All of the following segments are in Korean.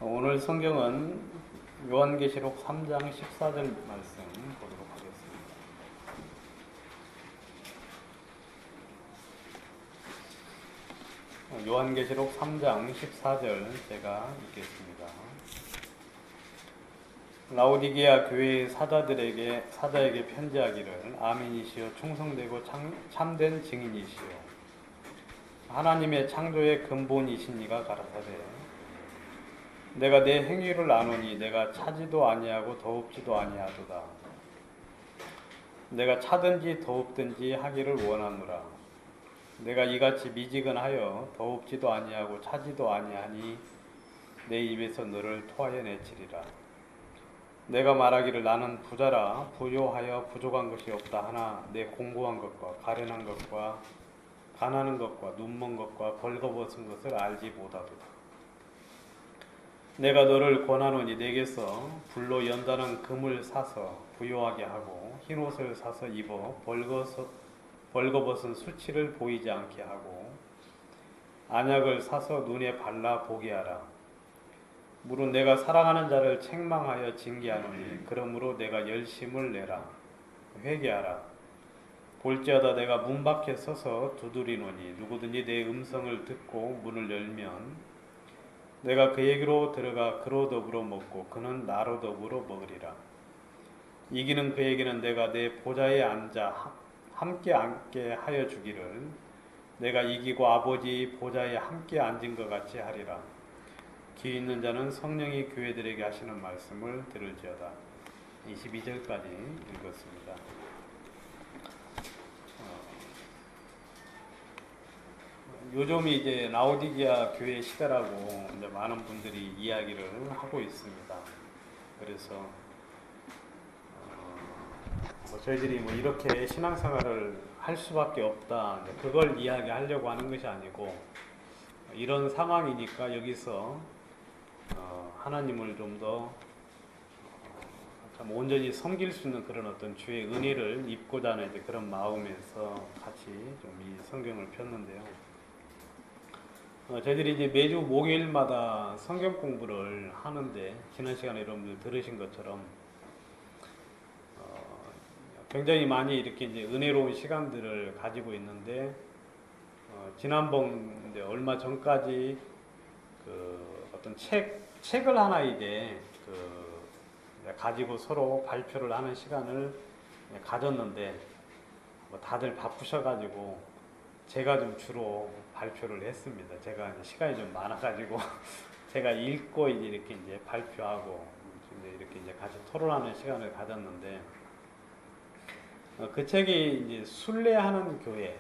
오늘 성경은 요한계시록 3장 14절 말씀 보도록 하겠습니다. 요한계시록 3장 14절 제가 읽겠습니다. 라오디게아 교회의 사자에게 편지하기를 아멘이시여 충성되고 참된 증인이시여 하나님의 창조의 근본이신 이가 가라사대 내가 내 행위를 아노니 내가 차지도 아니하고 더웁지도 아니하도다. 내가 차든지 더웁든지 하기를 원하노라. 내가 이같이 미지근하여 더웁지도 아니하고 차지도 아니하니 내 입에서 너를 토하여 내치리라. 내가 말하기를 나는 부자라 부요하여 부족한 것이 없다 하나 내 공고한 것과 가련한 것과 가난한 것과 눈먼 것과 벌거벗은 것을 알지 못하도다. 내가 너를 권하노니 내게서 불로 연단한 금을 사서 부요하게 하고 흰옷을 사서 입어 벌거벗은 수치를 보이지 않게 하고 안약을 사서 눈에 발라 보게 하라. 물은 내가 사랑하는 자를 책망하여 징계하노니 그러므로 내가 열심을 내라. 회개하라. 볼지어다 내가 문 밖에 서서 두드리노니 누구든지 내 음성을 듣고 문을 열면 내가 그에게로 들어가 그로 더불어 먹고 그는 나로 더불어 먹으리라. 이기는 그에게는 내가 내 보좌에 앉아 함께 앉게 하여 주기를 내가 이기고 아버지 보좌에 함께 앉은 것 같이 하리라. 귀 있는 자는 성령이 교회들에게 하시는 말씀을 들을지어다. 22절까지 읽었습니다. 요즘이 이제 라오디게아 교회 시대라고 이제 많은 분들이 이야기를 하고 있습니다. 그래서 저희들이 이렇게 신앙생활을 할 수밖에 없다. 그걸 이야기하려고 하는 것이 아니고 이런 상황이니까 여기서 하나님을 좀 더 온전히 섬길 수 있는 그런 어떤 주의 은혜를 입고자 하는 이제 그런 마음에서 같이 좀 이 성경을 폈는데요. 저희들이 이제 매주 목요일마다 성경 공부를 하는데 지난 시간에 여러분들 들으신 것처럼 굉장히 많이 이렇게 이제 은혜로운 시간들을 가지고 있는데 지난번 이제 얼마 전까지 그 어떤 책을 하나 이제 가지고 서로 발표를 하는 시간을 가졌는데 다들 바쁘셔가지고 제가 좀 주로 발표를 했습니다. 제가 이제 시간이 좀 많아가지고 제가 읽고 이렇게 이제 발표하고 이렇게 이제 같이 토론하는 시간을 가졌는데 그 책이 이제 순례하는 교회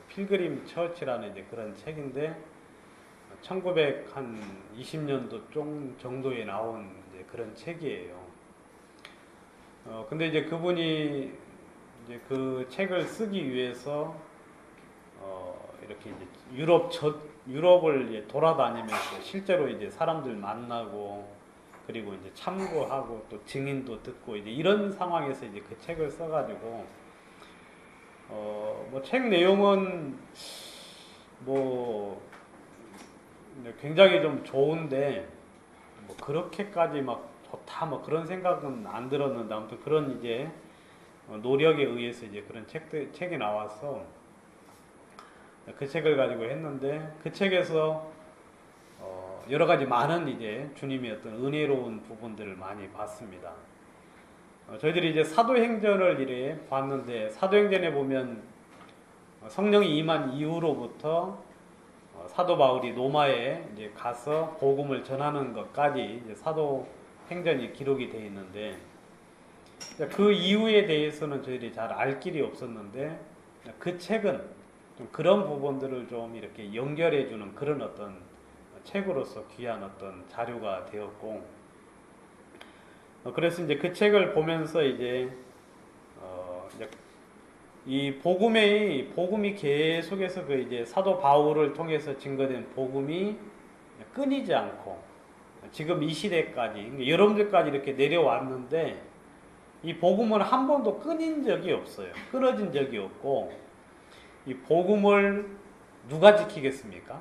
필그림 처치라는 이제 그런 책인데 1920년도 좀 정도에 나온 이제 그런 책이에요. 근데 이제 그분이 이제 그 책을 쓰기 위해서 이렇게 이제 유럽을 이제 돌아다니면서 실제로 이제 사람들 만나고 그리고 이제 참고하고 또 증인도 듣고 이제 이런 상황에서 이제 그 책을 써가지고 책 내용은 굉장히 좀 좋은데 그렇게까지 막 좋다 그런 생각은 안 들었는데 아무튼 그런 이제 노력에 의해서 이제 그런 책이 나와서 그 책을 가지고 했는데 그 책에서 여러 가지 많은 이제 주님의 어떤 은혜로운 부분들을 많이 봤습니다. 저희들이 이제 사도행전을 이래 봤는데 사도행전에 보면 성령이 임한 이후로부터 사도 바울이 로마에 이제 가서 복음을 전하는 것까지 이제 사도행전이 기록이 되어 있는데 그 이후에 대해서는 저희들이 잘 알 길이 없었는데 그 책은 좀 그런 부분들을 좀 이렇게 연결해주는 그런 어떤 책으로서 귀한 어떤 자료가 되었고, 그래서 이제 그 책을 보면서 이제 이 복음이 계속해서 그 이제 사도 바울을 통해서 증거된 복음이 끊이지 않고 지금 이 시대까지 여러분들까지 이렇게 내려왔는데 이 복음은 한 번도 끊인 적이 없어요. 끊어진 적이 없고. 이 복음을 누가 지키겠습니까?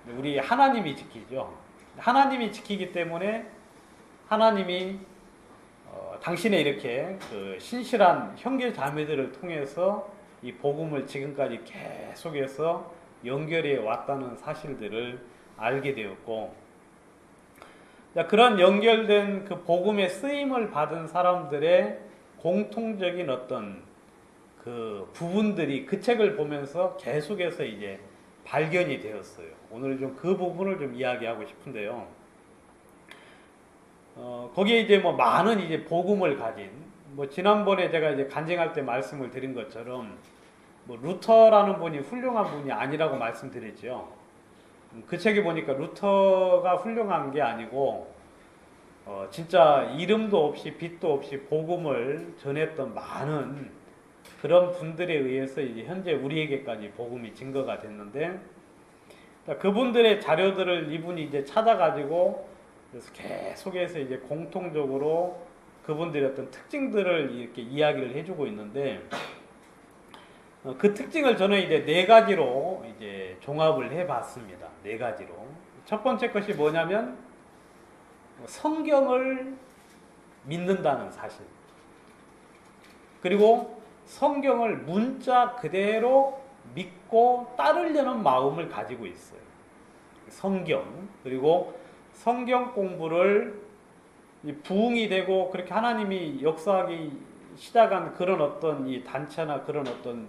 우리 하나님이 지키죠. 하나님이 지키기 때문에 하나님이 당신의 이렇게 그 신실한 형제 자매들을 통해서 이 복음을 지금까지 계속해서 연결해 왔다는 사실들을 알게 되었고, 그런 연결된 그 복음의 쓰임을 받은 사람들의 공통적인 어떤 그 부분들이 그 책을 보면서 계속해서 이제 발견이 되었어요. 오늘 좀 그 부분을 좀 이야기하고 싶은데요. 거기에 이제 뭐 많은 이제 복음을 가진, 뭐 지난번에 제가 이제 간증할 때 말씀을 드린 것처럼 뭐 루터라는 분이 훌륭한 분이 아니라고 말씀드렸죠. 그 책에 보니까 루터가 훌륭한 게 아니고 진짜 이름도 없이 빛도 없이 복음을 전했던 많은 그런 분들에 의해서 이제 현재 우리에게까지 복음이 증거가 됐는데, 그분들의 자료들을 이분이 이제 찾아가지고 그래서 계속해서 이제 공통적으로 그분들의 어떤 특징들을 이렇게 이야기를 해주고 있는데, 그 특징을 저는 이제 네 가지로 이제 종합을 해봤습니다. 네 가지로. 첫 번째 것이 뭐냐면 성경을 믿는다는 사실. 그리고 성경을 문자 그대로 믿고 따르려는 마음을 가지고 있어요. 성경. 그리고 성경 공부를 부흥이 되고 그렇게 하나님이 역사하기 시작한 그런 어떤 이 단체나 그런 어떤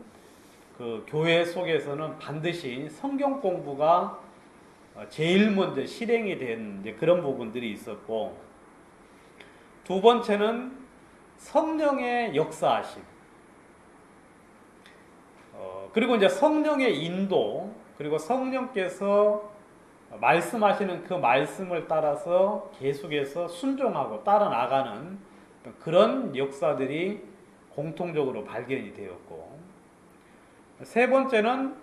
그 교회 속에서는 반드시 성경 공부가 제일 먼저 실행이 된 그런 부분들이 있었고, 두 번째는 성령의 역사하심, 그리고 이제 성령의 인도, 그리고 성령께서 말씀하시는 그 말씀을 따라서 계속해서 순종하고 따라 나가는 그런 역사들이 공통적으로 발견이 되었고, 세 번째는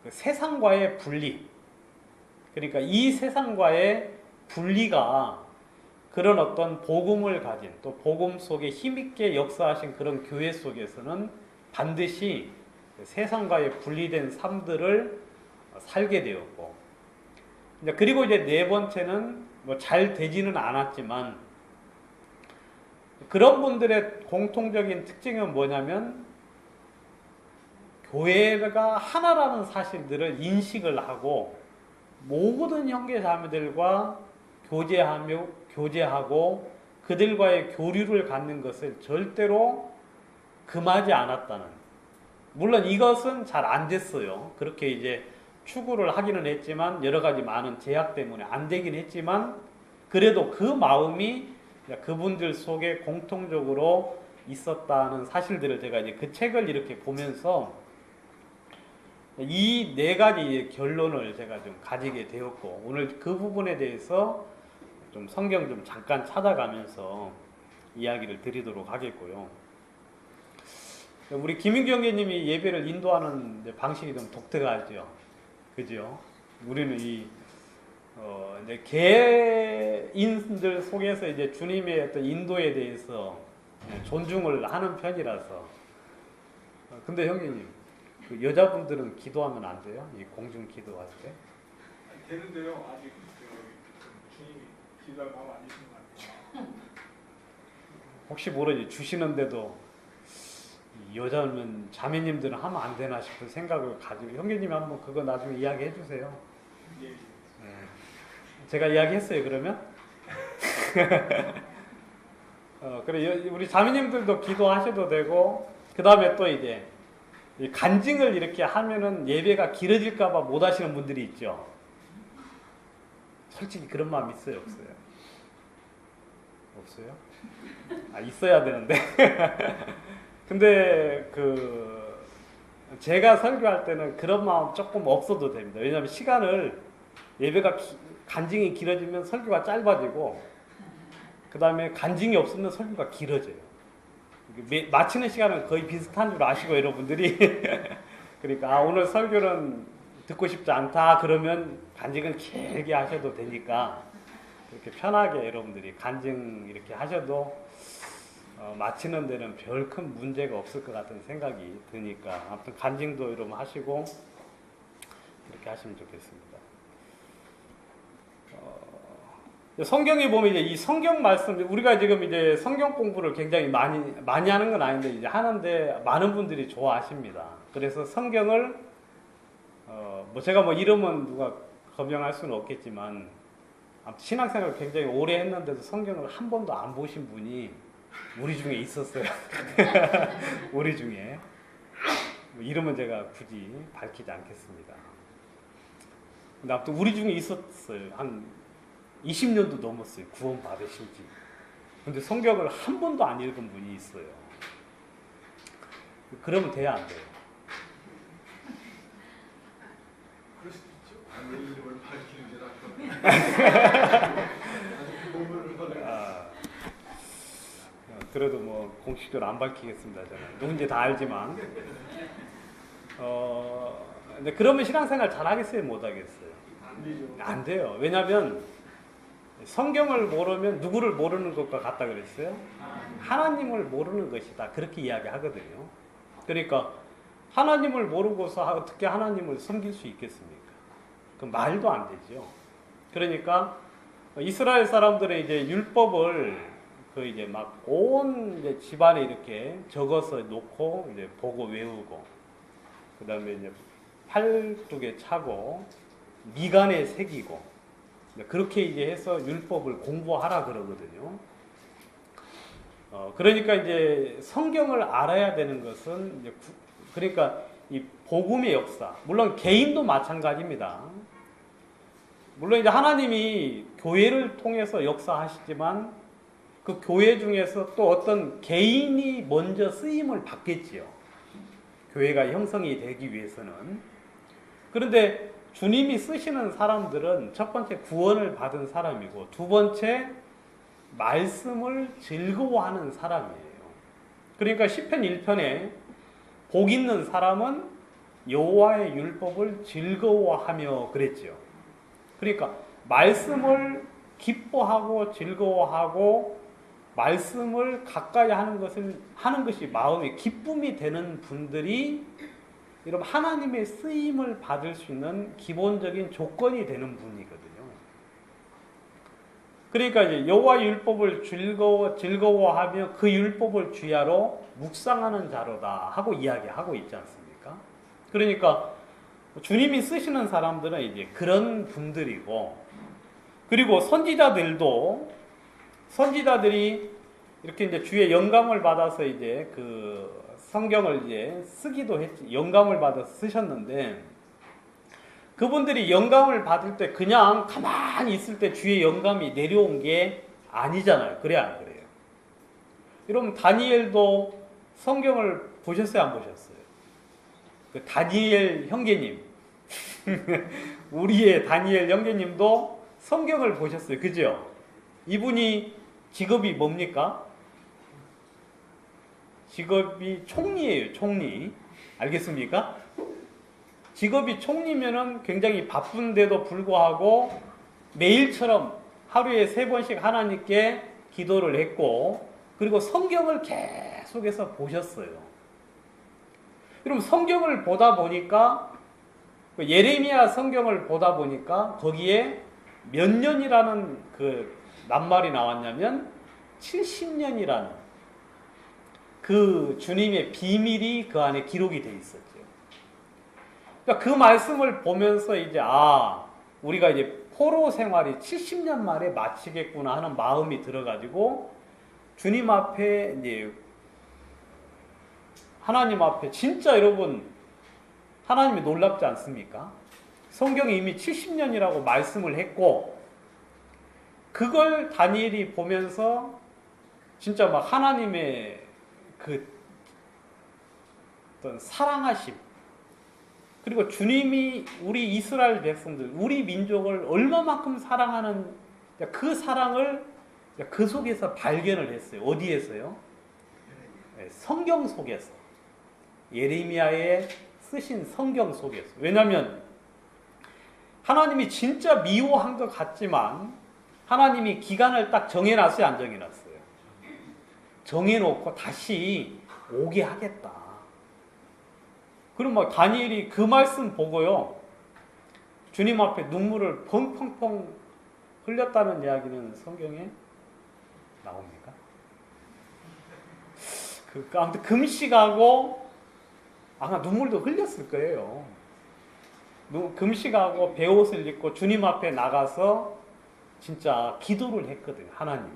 세상과의 분리. 그러니까 이 세상과의 분리가 그런 어떤 복음을 가진, 또 복음 속에 힘있게 역사하신 그런 교회 속에서는 반드시 세상과의 분리된 삶들을 살게 되었고, 그리고 이제 네 번째는 뭐 잘 되지는 않았지만 그런 분들의 공통적인 특징은 뭐냐면 교회가 하나라는 사실들을 인식을 하고 모든 형제 자매들과 교제하고 그들과의 교류를 갖는 것을 절대로 금하지 않았다는. 물론 이것은 잘 안 됐어요. 그렇게 이제 추구를 하기는 했지만 여러 가지 많은 제약 때문에 안 되긴 했지만, 그래도 그 마음이 그분들 속에 공통적으로 있었다는 사실들을 제가 이제 그 책을 이렇게 보면서 이 네 가지 결론을 제가 좀 가지게 되었고, 오늘 그 부분에 대해서 좀 성경 좀 잠깐 찾아가면서 이야기를 드리도록 하겠고요. 우리 김윤기 형제님이 예배를 인도하는 방식이 좀 독특하죠. 그죠? 우리는 이제 개인들 속에서 이제 주님의 어떤 인도에 대해서 존중을 하는 편이라서. 근데 형제님, 그 여자분들은 기도하면 안 돼요? 이 공중 기도할 때? 되는데요. 아직 주님이 기도할 마음 안 주신 것 같아요. 혹시 모르지 주시는데도 여자면 자매님들은 하면 안 되나 싶은 생각을 가지고, 형제님이 한번 그거 나중에 이야기해 주세요. 예. 제가 이야기했어요 그러면? 그래, 우리 자매님들도 기도하셔도 되고, 그 다음에 또 이제 간증을 이렇게 하면은 예배가 길어질까봐 못 하시는 분들이 있죠. 솔직히 그런 마음 있어요, 없어요? 없어요? 아, 있어야 되는데. 근데 제가 설교할 때는 그런 마음 조금 없어도 됩니다. 왜냐하면 시간을 예배가 간증이 길어지면 설교가 짧아지고, 그 다음에 간증이 없으면 설교가 길어져요. 마치는 시간은 거의 비슷한 줄 아시고 여러분들이 그러니까 오늘 설교는 듣고 싶지 않다 그러면 간증은 길게 하셔도 되니까 이렇게 편하게 여러분들이 간증 이렇게 하셔도 마치는 데는 별 큰 문제가 없을 것 같은 생각이 드니까 아무튼 간증도 여러분 하시고 그렇게 하시면 좋겠습니다. 성경에 보면 이제 이 성경 말씀, 우리가 지금 이제 성경 공부를 굉장히 많이 하는 건 아닌데 이제 하는데 많은 분들이 좋아하십니다. 그래서 성경을 뭐 제가 뭐 이름은 누가 거명할 수는 없겠지만 아무튼 신앙생활을 굉장히 오래 했는데도 성경을 한 번도 안 보신 분이 우리 중에 있었어요. 우리 중에 뭐 이름은 제가 굳이 밝히지 않겠습니다. 근데 아무튼 우리 중에 있었어요. 한 20년도 넘었어요. 구원 받으신 지. 근데 성경을 한 번도 안 읽은 분이 있어요. 그러면 돼야 안 돼요? 그럴 수도 있죠. 내 이름을 밝히는 게 낫거나. 아직 그 몸을 그래도 뭐 공식적으로 안 밝히겠습니다. 저는 누군지 다 알지만. 근데 그러면 신앙생활 잘 하겠어요? 못 하겠어요? 안 되죠. 안 돼요. 왜냐하면 성경을 모르면 누구를 모르는 것과 같다 그랬어요? 하나님을 모르는 것이다. 그렇게 이야기하거든요. 그러니까 하나님을 모르고서 어떻게 하나님을 섬길 수 있겠습니까? 그 말도 안 되죠. 그러니까 이스라엘 사람들의 이제 율법을 그 이제 막 온 이제 집안에 이렇게 적어서 놓고 이제 보고 외우고 그 다음에 이제 팔뚝에 차고 미간에 새기고 그렇게 이제 해서 율법을 공부하라 그러거든요. 그러니까 이제 성경을 알아야 되는 것은 이제 그러니까 이 복음의 역사, 물론 개인도 마찬가지입니다. 물론 이제 하나님이 교회를 통해서 역사하시지만 그 교회 중에서 또 어떤 개인이 먼저 쓰임을 받겠지요. 교회가 형성이 되기 위해서는. 그런데 주님이 쓰시는 사람들은 첫 번째 구원을 받은 사람이고 두 번째 말씀을 즐거워하는 사람이에요. 그러니까 시편 1편에 복 있는 사람은 여호와의 율법을 즐거워하며 그랬죠. 그러니까 말씀을 기뻐하고 즐거워하고 말씀을 가까이 하는 것이 마음의 기쁨이 되는 분들이 여러분 하나님의 쓰임을 받을 수 있는 기본적인 조건이 되는 분이거든요. 그러니까 이제 여호와의 율법을 즐거워하며 그 율법을 주야로 묵상하는 자로다 하고 이야기하고 있지 않습니까? 그러니까 주님이 쓰시는 사람들은 이제 그런 분들이고, 그리고 선지자들이 이렇게 이제 주의 영감을 받아서 이제 그 성경을 이제 쓰기도 했지, 영감을 받아서 쓰셨는데, 그분들이 영감을 받을 때 그냥 가만히 있을 때 주의 영감이 내려온 게 아니잖아요. 그래 안 그래요? 여러분 다니엘도 성경을 보셨어요? 안 보셨어요? 그 다니엘 형제님 우리의 다니엘 형제님도 성경을 보셨어요. 그죠? 이분이 직업이 뭡니까? 직업이 총리예요. 총리. 알겠습니까? 직업이 총리면은 굉장히 바쁜데도 불구하고 매일처럼 하루에 3번씩 하나님께 기도를 했고, 그리고 성경을 계속해서 보셨어요. 그럼 성경을 보다 보니까, 예레미야 성경을 보다 보니까 거기에 몇 년이라는 그 낱말이 나왔냐면 70년이라는 그 주님의 비밀이 그 안에 기록이 돼 있었죠. 그러니까 그 말씀을 보면서 이제 우리가 이제 포로 생활이 70년 만에 마치겠구나 하는 마음이 들어가지고 주님 앞에 이제 하나님 앞에 진짜 여러분 하나님이 놀랍지 않습니까? 성경에 이미 70년이라고 말씀을 했고 그걸 다니엘이 보면서 진짜 막 하나님의 그 어떤 사랑하심, 그리고 주님이 우리 이스라엘 백성들, 우리 민족을 얼마만큼 사랑하는 그 사랑을 그 속에서 발견을 했어요. 어디에서요? 성경 속에서. 예레미야에 쓰신 성경 속에서. 왜냐하면 하나님이 진짜 미워한 것 같지만 하나님이 기간을 딱 정해놨어요? 안 정해놨어요? 정해놓고 다시 오게 하겠다. 그럼 막 다니엘이 그 말씀 보고요, 주님 앞에 눈물을 펑펑펑 흘렸다는 이야기는 성경에 나옵니까? 아무튼 금식하고 아마 눈물도 흘렸을 거예요. 금식하고 베옷을 입고 주님 앞에 나가서 진짜 기도를 했거든요. 하나님.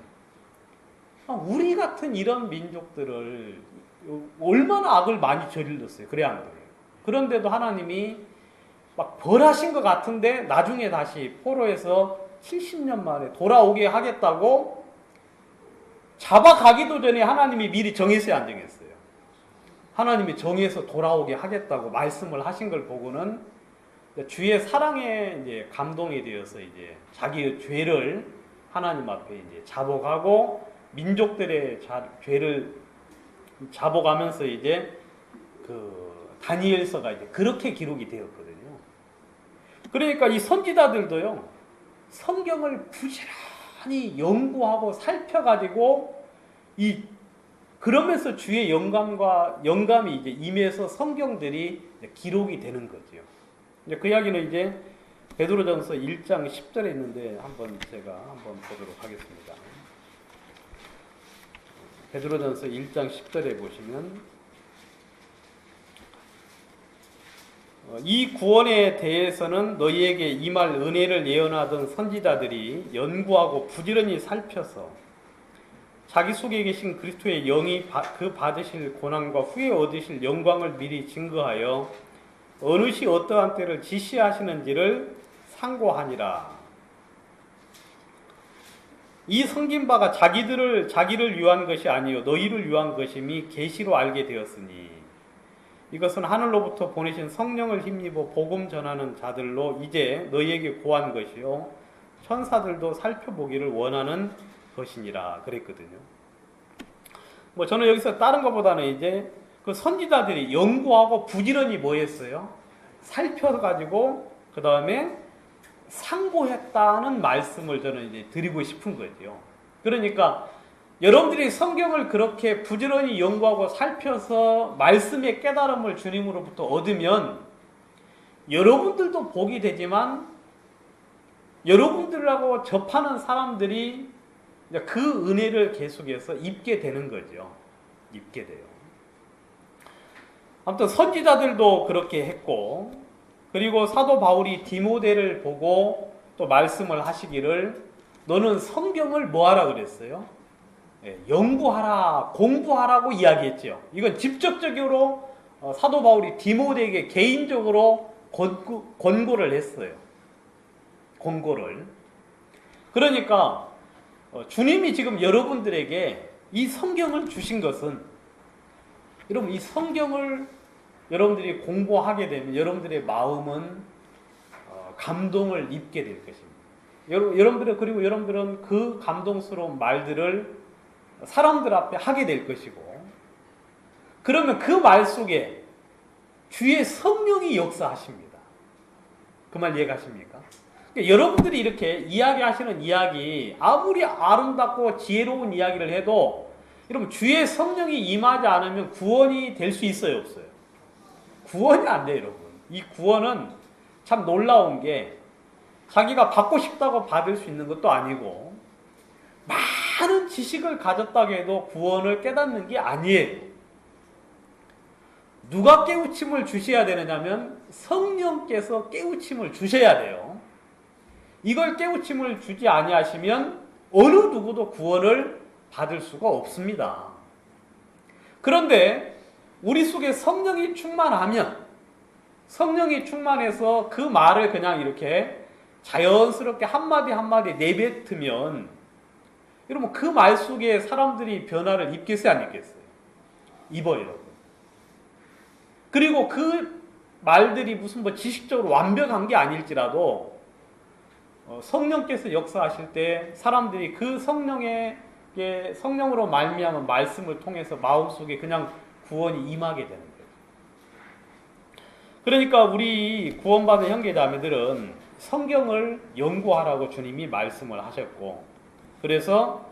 우리 같은 이런 민족들을 얼마나 악을 많이 저질렀어요. 그래야 안 돼요. 그런데도 하나님이 막 벌하신 것 같은데 나중에 다시 포로에서 70년 만에 돌아오게 하겠다고 잡아가기도 전에 하나님이 미리 정했어요, 안 정했어요? 하나님이 정해서 돌아오게 하겠다고 말씀을 하신 걸 보고는 주의 사랑에 이제 감동이 되어서 이제 자기의 죄를 하나님 앞에 이제 자복하고 민족들의 죄를 자복하면서 이제 그 다니엘서가 이제 그렇게 기록이 되었거든요. 그러니까 이 선지자들도요, 성경을 부지런히 연구하고 살펴가지고 그러면서 주의 영감이 이제 임해서 성경들이 기록이 되는 거죠. 그 이야기는 이제 베드로전서 1장 10절에 있는데 제가 한번 보도록 하겠습니다. 베드로전서 1장 10절에 보시면 이 구원에 대해서는 너희에게 임할 은혜를 예언하던 선지자들이 연구하고 부지런히 살펴서 자기 속에 계신 그리스도의 영이 그 받으실 고난과 후에 얻으실 영광을 미리 증거하여 어느 시 어떠한 때를 지시하시는지를 상고하니라. 이 섬긴 바가 자기를 위한 것이 아니요 너희를 위한 것임이 계시로 알게 되었으니 이것은 하늘로부터 보내신 성령을 힘입어 복음 전하는 자들로 이제 너희에게 고한 것이요 천사들도 살펴보기를 원하는 것이니라 그랬거든요. 저는 여기서 다른 것보다는 이제 그 선지자들이 연구하고 부지런히 뭐 했어요? 살펴가지고 그 다음에 상고했다는 말씀을 저는 이제 드리고 싶은 거죠. 그러니까 여러분들이 성경을 그렇게 부지런히 연구하고 살펴서 말씀의 깨달음을 주님으로부터 얻으면 여러분들도 복이 되지만 여러분들하고 접하는 사람들이 그 은혜를 계속해서 입게 되는 거죠. 입게 돼요. 아무튼 선지자들도 그렇게 했고, 그리고 사도 바울이 디모데를 보고 또 말씀을 하시기를 너는 성경을 뭐하라 그랬어요? 연구하라, 공부하라고 이야기했죠. 이건 직접적으로 사도 바울이 디모데에게 개인적으로 권고를 했어요. 권고를. 그러니까 주님이 지금 여러분들에게 이 성경을 주신 것은 여러분 이 성경을 여러분들이 공부하게 되면 여러분들의 마음은 감동을 입게 될 것입니다. 그리고 여러분들은 그 감동스러운 말들을 사람들 앞에 하게 될 것이고 그러면 그 말 속에 주의 성령이 역사하십니다. 그 말 이해가십니까? 그러니까 여러분들이 이렇게 이야기하시는 이야기 아무리 아름답고 지혜로운 이야기를 해도 여러분 주의 성령이 임하지 않으면 구원이 될 수 있어요? 없어요? 구원이 안 돼요, 여러분. 이 구원은 참 놀라운 게 자기가 받고 싶다고 받을 수 있는 것도 아니고 많은 지식을 가졌다고 해도 구원을 깨닫는 게 아니에요. 누가 깨우침을 주셔야 되느냐면 성령께서 깨우침을 주셔야 돼요. 이걸 깨우침을 주지 아니하시면 어느 누구도 구원을 받을 수가 없습니다. 그런데 우리 속에 성령이 충만하면 성령이 충만해서 그 말을 그냥 이렇게 자연스럽게 한마디 한마디 내뱉으면 여러분 그 말 속에 사람들이 변화를 입겠어요? 안 입겠어요? 입어요, 여러분. 그리고 그 말들이 무슨 지식적으로 완벽한 게 아닐지라도 성령께서 역사하실 때 사람들이 그 성령으로 말미암은 말씀을 통해서 마음속에 그냥 구원이 임하게 되는 거예요. 그러니까 우리 구원받은 형제자매들은 성경을 연구하라고 주님이 말씀을 하셨고 그래서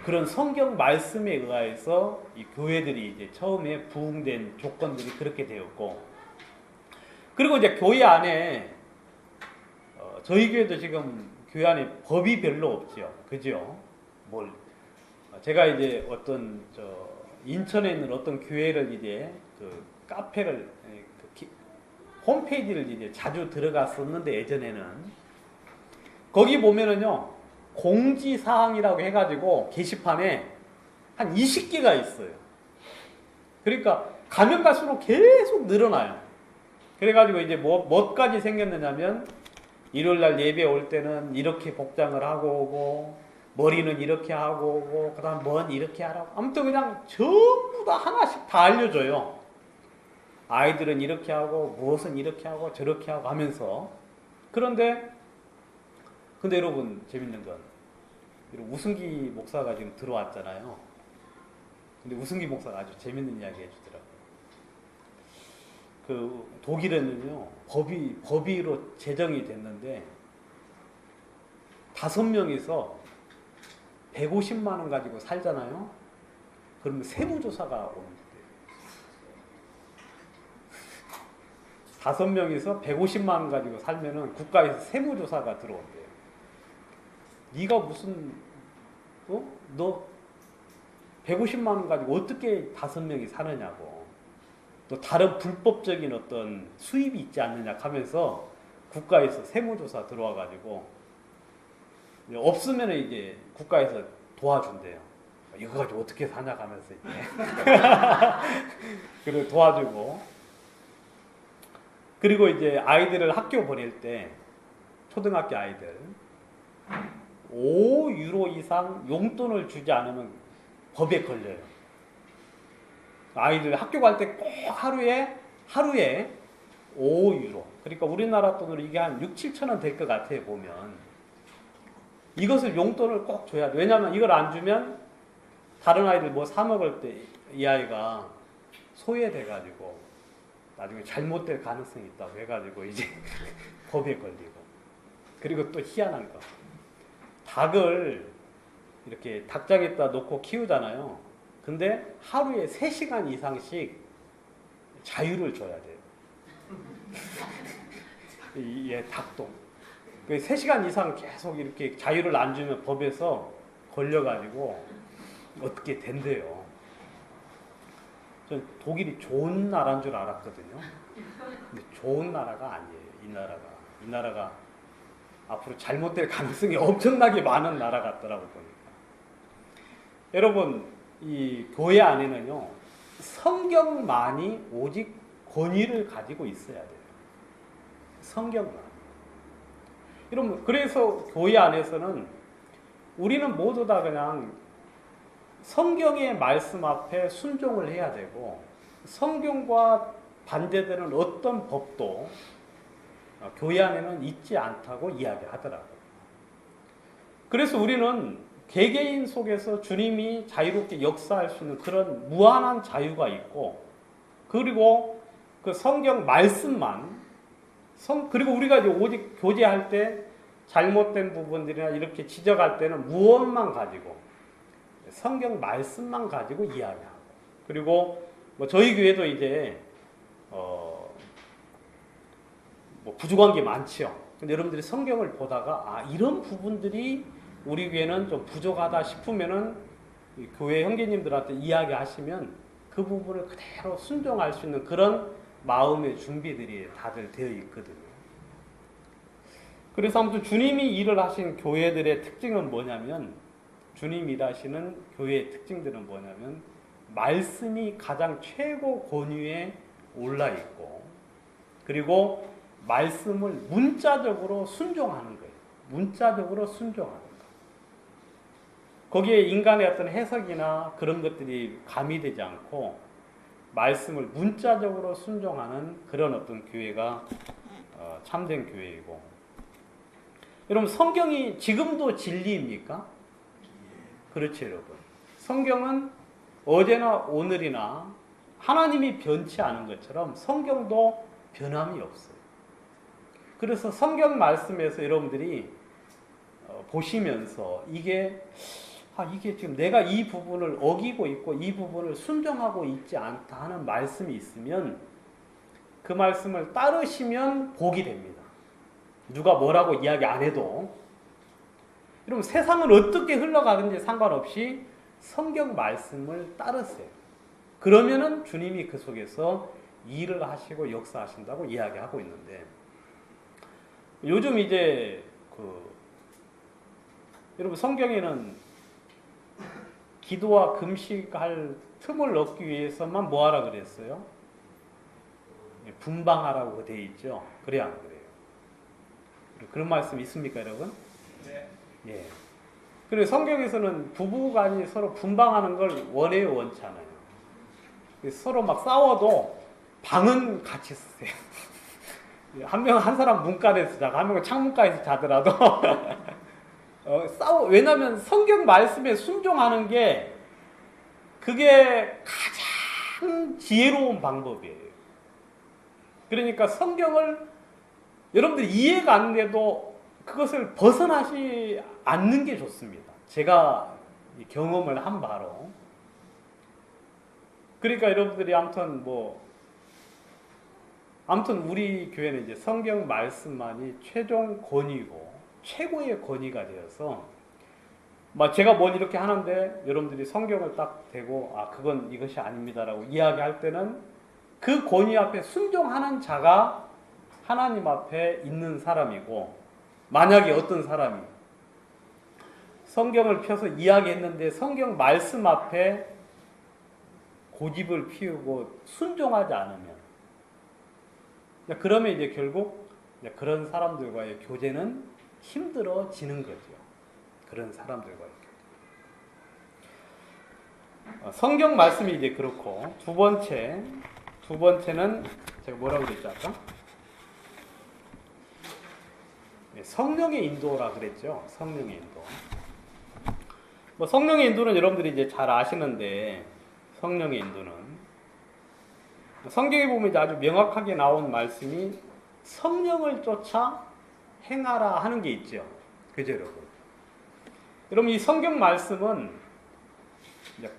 그런 성경 말씀에 의해서 이 교회들이 이제 처음에 부흥된 조건들이 그렇게 되었고 그리고 이제 교회 안에 저희 교회도 지금 교회 안에 법이 별로 없죠. 그죠? 제가 이제 어떤 인천에 있는 어떤 교회를 이제 그 카페를 홈페이지를 이제 자주 들어갔었는데 예전에는 거기 보면은요 공지사항이라고 해가지고 게시판에 한 20개가 있어요. 그러니까 가면 갈수록 계속 늘어나요. 그래가지고 이제 뭐까지 생겼느냐면 일요일날 예배 올 때는 이렇게 복장을 하고 오고 머리는 이렇게 하고 오고 그 다음 뭔 이렇게 하라고 아무튼 그냥 전부 다 하나씩 다 알려줘요. 아이들은 이렇게 하고 무엇은 이렇게 하고 저렇게 하고 하면서 근데 여러분 재밌는 건 우승기 목사가 지금 들어왔잖아요. 근데 우승기 목사가 아주 재밌는 이야기 해주더라고요. 그 독일에는요 법의로 제정이 됐는데 5명이서 150만 원 가지고 살잖아요. 그러면 세무조사가 오는데 5명이서 150만 원 가지고 살면은 국가에서 세무조사가 들어온대요. 네가 무슨 너 150만 원 가지고 어떻게 5명이 사느냐고. 또 다른 불법적인 어떤 수입이 있지 않느냐 하면서 국가에서 세무조사 들어와 가지고 없으면 이제 국가에서 도와준대요. 이거 가지고 어떻게 사냐 하면서 이제 그리고 도와주고 그리고 이제 아이들을 학교 보낼 때 초등학교 아이들 5유로 이상 용돈을 주지 않으면 법에 걸려요. 아이들 학교 갈 때 꼭 하루에 5유로. 그러니까 우리나라 돈으로 이게 한 6, 7천 원 될 것 같아요, 보면. 이것을 용돈을 꼭 줘야 돼. 왜냐하면 이걸 안 주면 다른 아이들 뭐 사 먹을 때 이 아이가 소외돼가지고 나중에 잘못될 가능성이 있다고 해가지고 이제 법에 걸리고. 그리고 또 희한한 거. 닭을 이렇게 닭장에다 놓고 키우잖아요. 근데 하루에 3시간 이상씩 자유를 줘야 돼요. 이 닭도. 3시간 이상 계속 이렇게 자유를 안 주면 법에서 걸려가지고 어떻게 된대요. 전 독일이 좋은 나라인 줄 알았거든요. 근데 좋은 나라가 아니에요. 이 나라가 앞으로 잘못될 가능성이 엄청나게 많은 나라 같더라고 보니까. 여러분, 이 교회 안에는요, 성경만이 오직 권위를 가지고 있어야 돼요. 성경만. 여러분, 그래서 교회 안에서는 우리는 모두 다 그냥 성경의 말씀 앞에 순종을 해야 되고, 성경과 반대되는 어떤 법도 교회 안에는 있지 않다고 이야기하더라고요. 그래서 우리는 개개인 속에서 주님이 자유롭게 역사할 수 있는 그런 무한한 자유가 있고, 그리고 그 성경 말씀만, 그리고 우리가 이제 오직 교제할 때 잘못된 부분들이나 이렇게 지적할 때는 무엇만 가지고, 성경 말씀만 가지고 이야기하고, 그리고 뭐 저희 교회도 이제 뭐 부족한 게 많죠. 근데 여러분들이 성경을 보다가 이런 부분들이 우리 교회는 좀 부족하다 싶으면은 교회 형제님들한테 이야기하시면 그 부분을 그대로 순종할 수 있는 그런 마음의 준비들이 다들 되어 있거든요. 그래서 아무튼 주님이 일을 하신 교회들의 특징은 뭐냐면, 주님이 일하시는 교회의 특징들은 뭐냐면, 말씀이 가장 최고 권위에 올라 있고, 그리고 말씀을 문자적으로 순종하는 거예요. 문자적으로 순종하는 거. 거기에 인간의 어떤 해석이나 그런 것들이 가미되지 않고 말씀을 문자적으로 순종하는 그런 어떤 교회가 참된 교회이고. 여러분, 성경이 지금도 진리입니까? 그렇죠, 여러분. 성경은 어제나 오늘이나 하나님이 변치 않은 것처럼 성경도 변함이 없어요. 그래서 성경 말씀에서 여러분들이 보시면서 이게 지금 내가 이 부분을 어기고 있고 이 부분을 순종하고 있지 않다 하는 말씀이 있으면 그 말씀을 따르시면 복이 됩니다. 누가 뭐라고 이야기 안 해도. 여러분 세상은 어떻게 흘러가는지 상관없이 성경 말씀을 따르세요. 그러면은 주님이 그 속에서 일을 하시고 역사하신다고 이야기하고 있는데, 요즘 이제 여러분 성경에는 기도와 금식할 틈을 얻기 위해서만 뭐 하라 그랬어요? 분방하라고 되어 있죠. 그래야 안 그래요? 그런 말씀 있습니까, 여러분? 네. 예. 그리고 성경에서는 부부간이 서로 분방하는 걸 원해요, 원치 않아요. 서로 막 싸워도 방은 같이 쓰세요. 한 사람 문간에서 자고 한 명은 창문가에서 자더라도 왜냐하면 성경 말씀에 순종하는 게 그게 가장 지혜로운 방법이에요. 그러니까 성경을 여러분들이 이해가 안 돼도 그것을 벗어나지 않는 게 좋습니다. 제가 경험을 한 바로. 그러니까 여러분들이 아무튼 우리 교회는 이제 성경 말씀만이 최종 권위고 최고의 권위가 되어서 제가 뭘 이렇게 하는데 여러분들이 성경을 딱 대고 그건 이것이 아닙니다라고 이야기할 때는 그 권위 앞에 순종하는 자가 하나님 앞에 있는 사람이고, 만약에 어떤 사람이 성경을 펴서 이야기했는데 성경 말씀 앞에 고집을 피우고 순종하지 않으면, 그러면 이제 결국 그런 사람들과의 교제는 힘들어지는 거죠. 그런 사람들과의 교제. 성경 말씀이 이제 그렇고, 두 번째는 제가 뭐라고 그랬죠 아까? 성령의 인도라 그랬죠. 성령의 인도. 성령의 인도는 여러분들이 이제 잘 아시는데, 성령의 인도는 성경에 보면 이제 아주 명확하게 나온 말씀이 성령을 쫓아 행하라 하는 게 있죠. 그죠, 여러분? 여러분, 이 성경 말씀은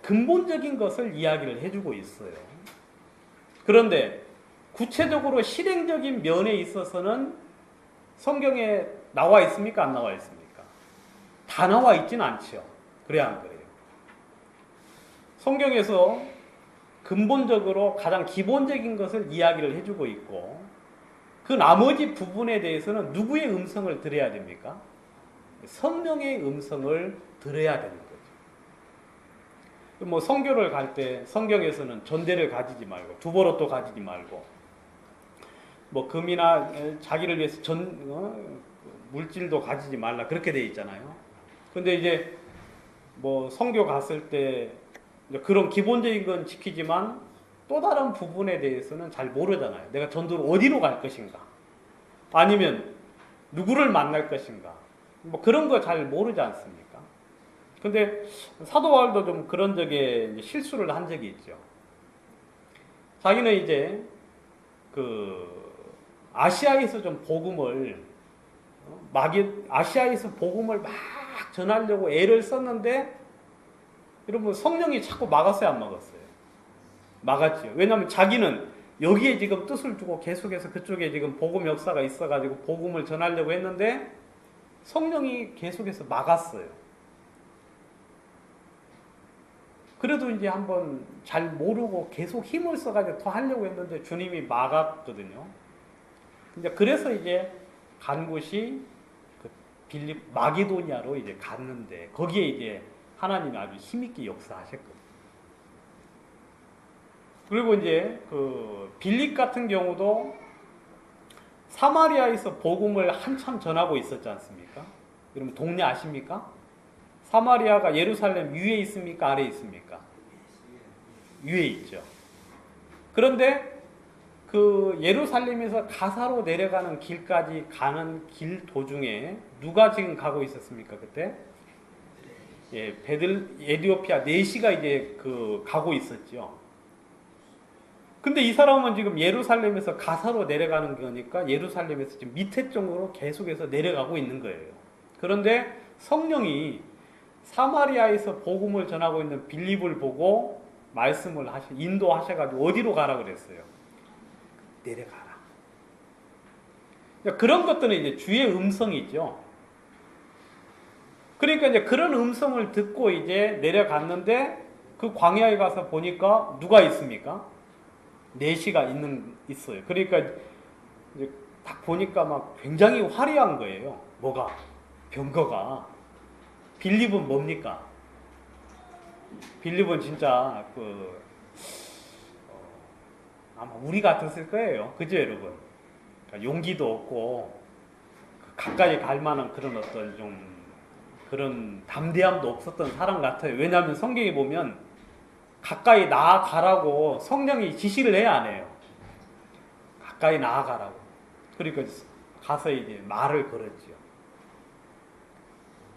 근본적인 것을 이야기를 해주고 있어요. 그런데 구체적으로 실행적인 면에 있어서는 성경에 나와 있습니까? 안 나와 있습니까? 다 나와 있지는 않죠. 그래야 안 그래요? 성경에서 근본적으로 가장 기본적인 것을 이야기를 해주고 있고, 그 나머지 부분에 대해서는 누구의 음성을 들어야 됩니까? 성령의 음성을 들어야 되는 거죠. 성교를 갈 때 성경에서는 전대를 가지지 말고 두버릇도 가지지 말고 금이나 자기를 위해서 물질도 가지지 말라 그렇게 돼 있잖아요. 근데 이제 성교 갔을 때 그런 기본적인 건 지키지만 또 다른 부분에 대해서는 잘 모르잖아요. 내가 전도를 어디로 갈 것인가, 아니면 누구를 만날 것인가, 그런 거 잘 모르지 않습니까? 근데 사도 바울도 좀 그런 적에 실수를 한 적이 있죠. 자기는 이제 아시아에서 좀 아시아에서 복음을 막 전하려고 애를 썼는데, 여러분 성령이 자꾸 막았어요, 안 막았어요? 막았죠. 왜냐하면 자기는 여기에 지금 뜻을 두고 계속해서 그쪽에 지금 복음 역사가 있어가지고 복음을 전하려고 했는데 성령이 계속해서 막았어요. 그래도 이제 한번 잘 모르고 계속 힘을 써가지고 더 하려고 했는데 주님이 막았거든요. 그래서 이제 간 곳이 빌립 마게도니아로 이제 갔는데, 거기에 이제 하나님이 아주 힘있게 역사하셨거든요. 그리고 이제 빌립 같은 경우도 사마리아에서 복음을 한참 전하고 있었지 않습니까? 여러분 동네 아십니까? 사마리아가 예루살렘 위에 있습니까? 아래에 있습니까? 위에 있죠. 그런데 예루살렘에서 가사로 내려가는 길까지 가는 길 도중에 누가 지금 가고 있었습니까? 그때? 에디오피아 네시가 이제 가고 있었죠. 근데 이 사람은 지금 예루살렘에서 가사로 내려가는 거니까 예루살렘에서 지금 밑에 쪽으로 계속해서 내려가고 있는 거예요. 그런데 성령이 사마리아에서 복음을 전하고 있는 빌립을 보고 말씀을 인도하셔가지고 어디로 가라 그랬어요? 내려가라. 그런 것들은 이제 주의 음성이죠. 그러니까 이제 그런 음성을 듣고 이제 내려갔는데 그 광야에 가서 보니까 누가 있습니까? 내시가 있어요. 그러니까 이제 딱 보니까 막 굉장히 화려한 거예요. 뭐가? 병거가. 빌립은 뭡니까? 빌립은 진짜 아마 우리 같았을 거예요. 그죠, 여러분? 그러니까 용기도 없고 가까이 갈 만한 그런 어떤 좀 그런 담대함도 없었던 사람 같아요. 왜냐하면 성경에 보면 가까이 나아가라고 성령이 지시를 해야 안 해요. 가까이 나아가라고. 그러니까 가서 이제 말을 걸었죠.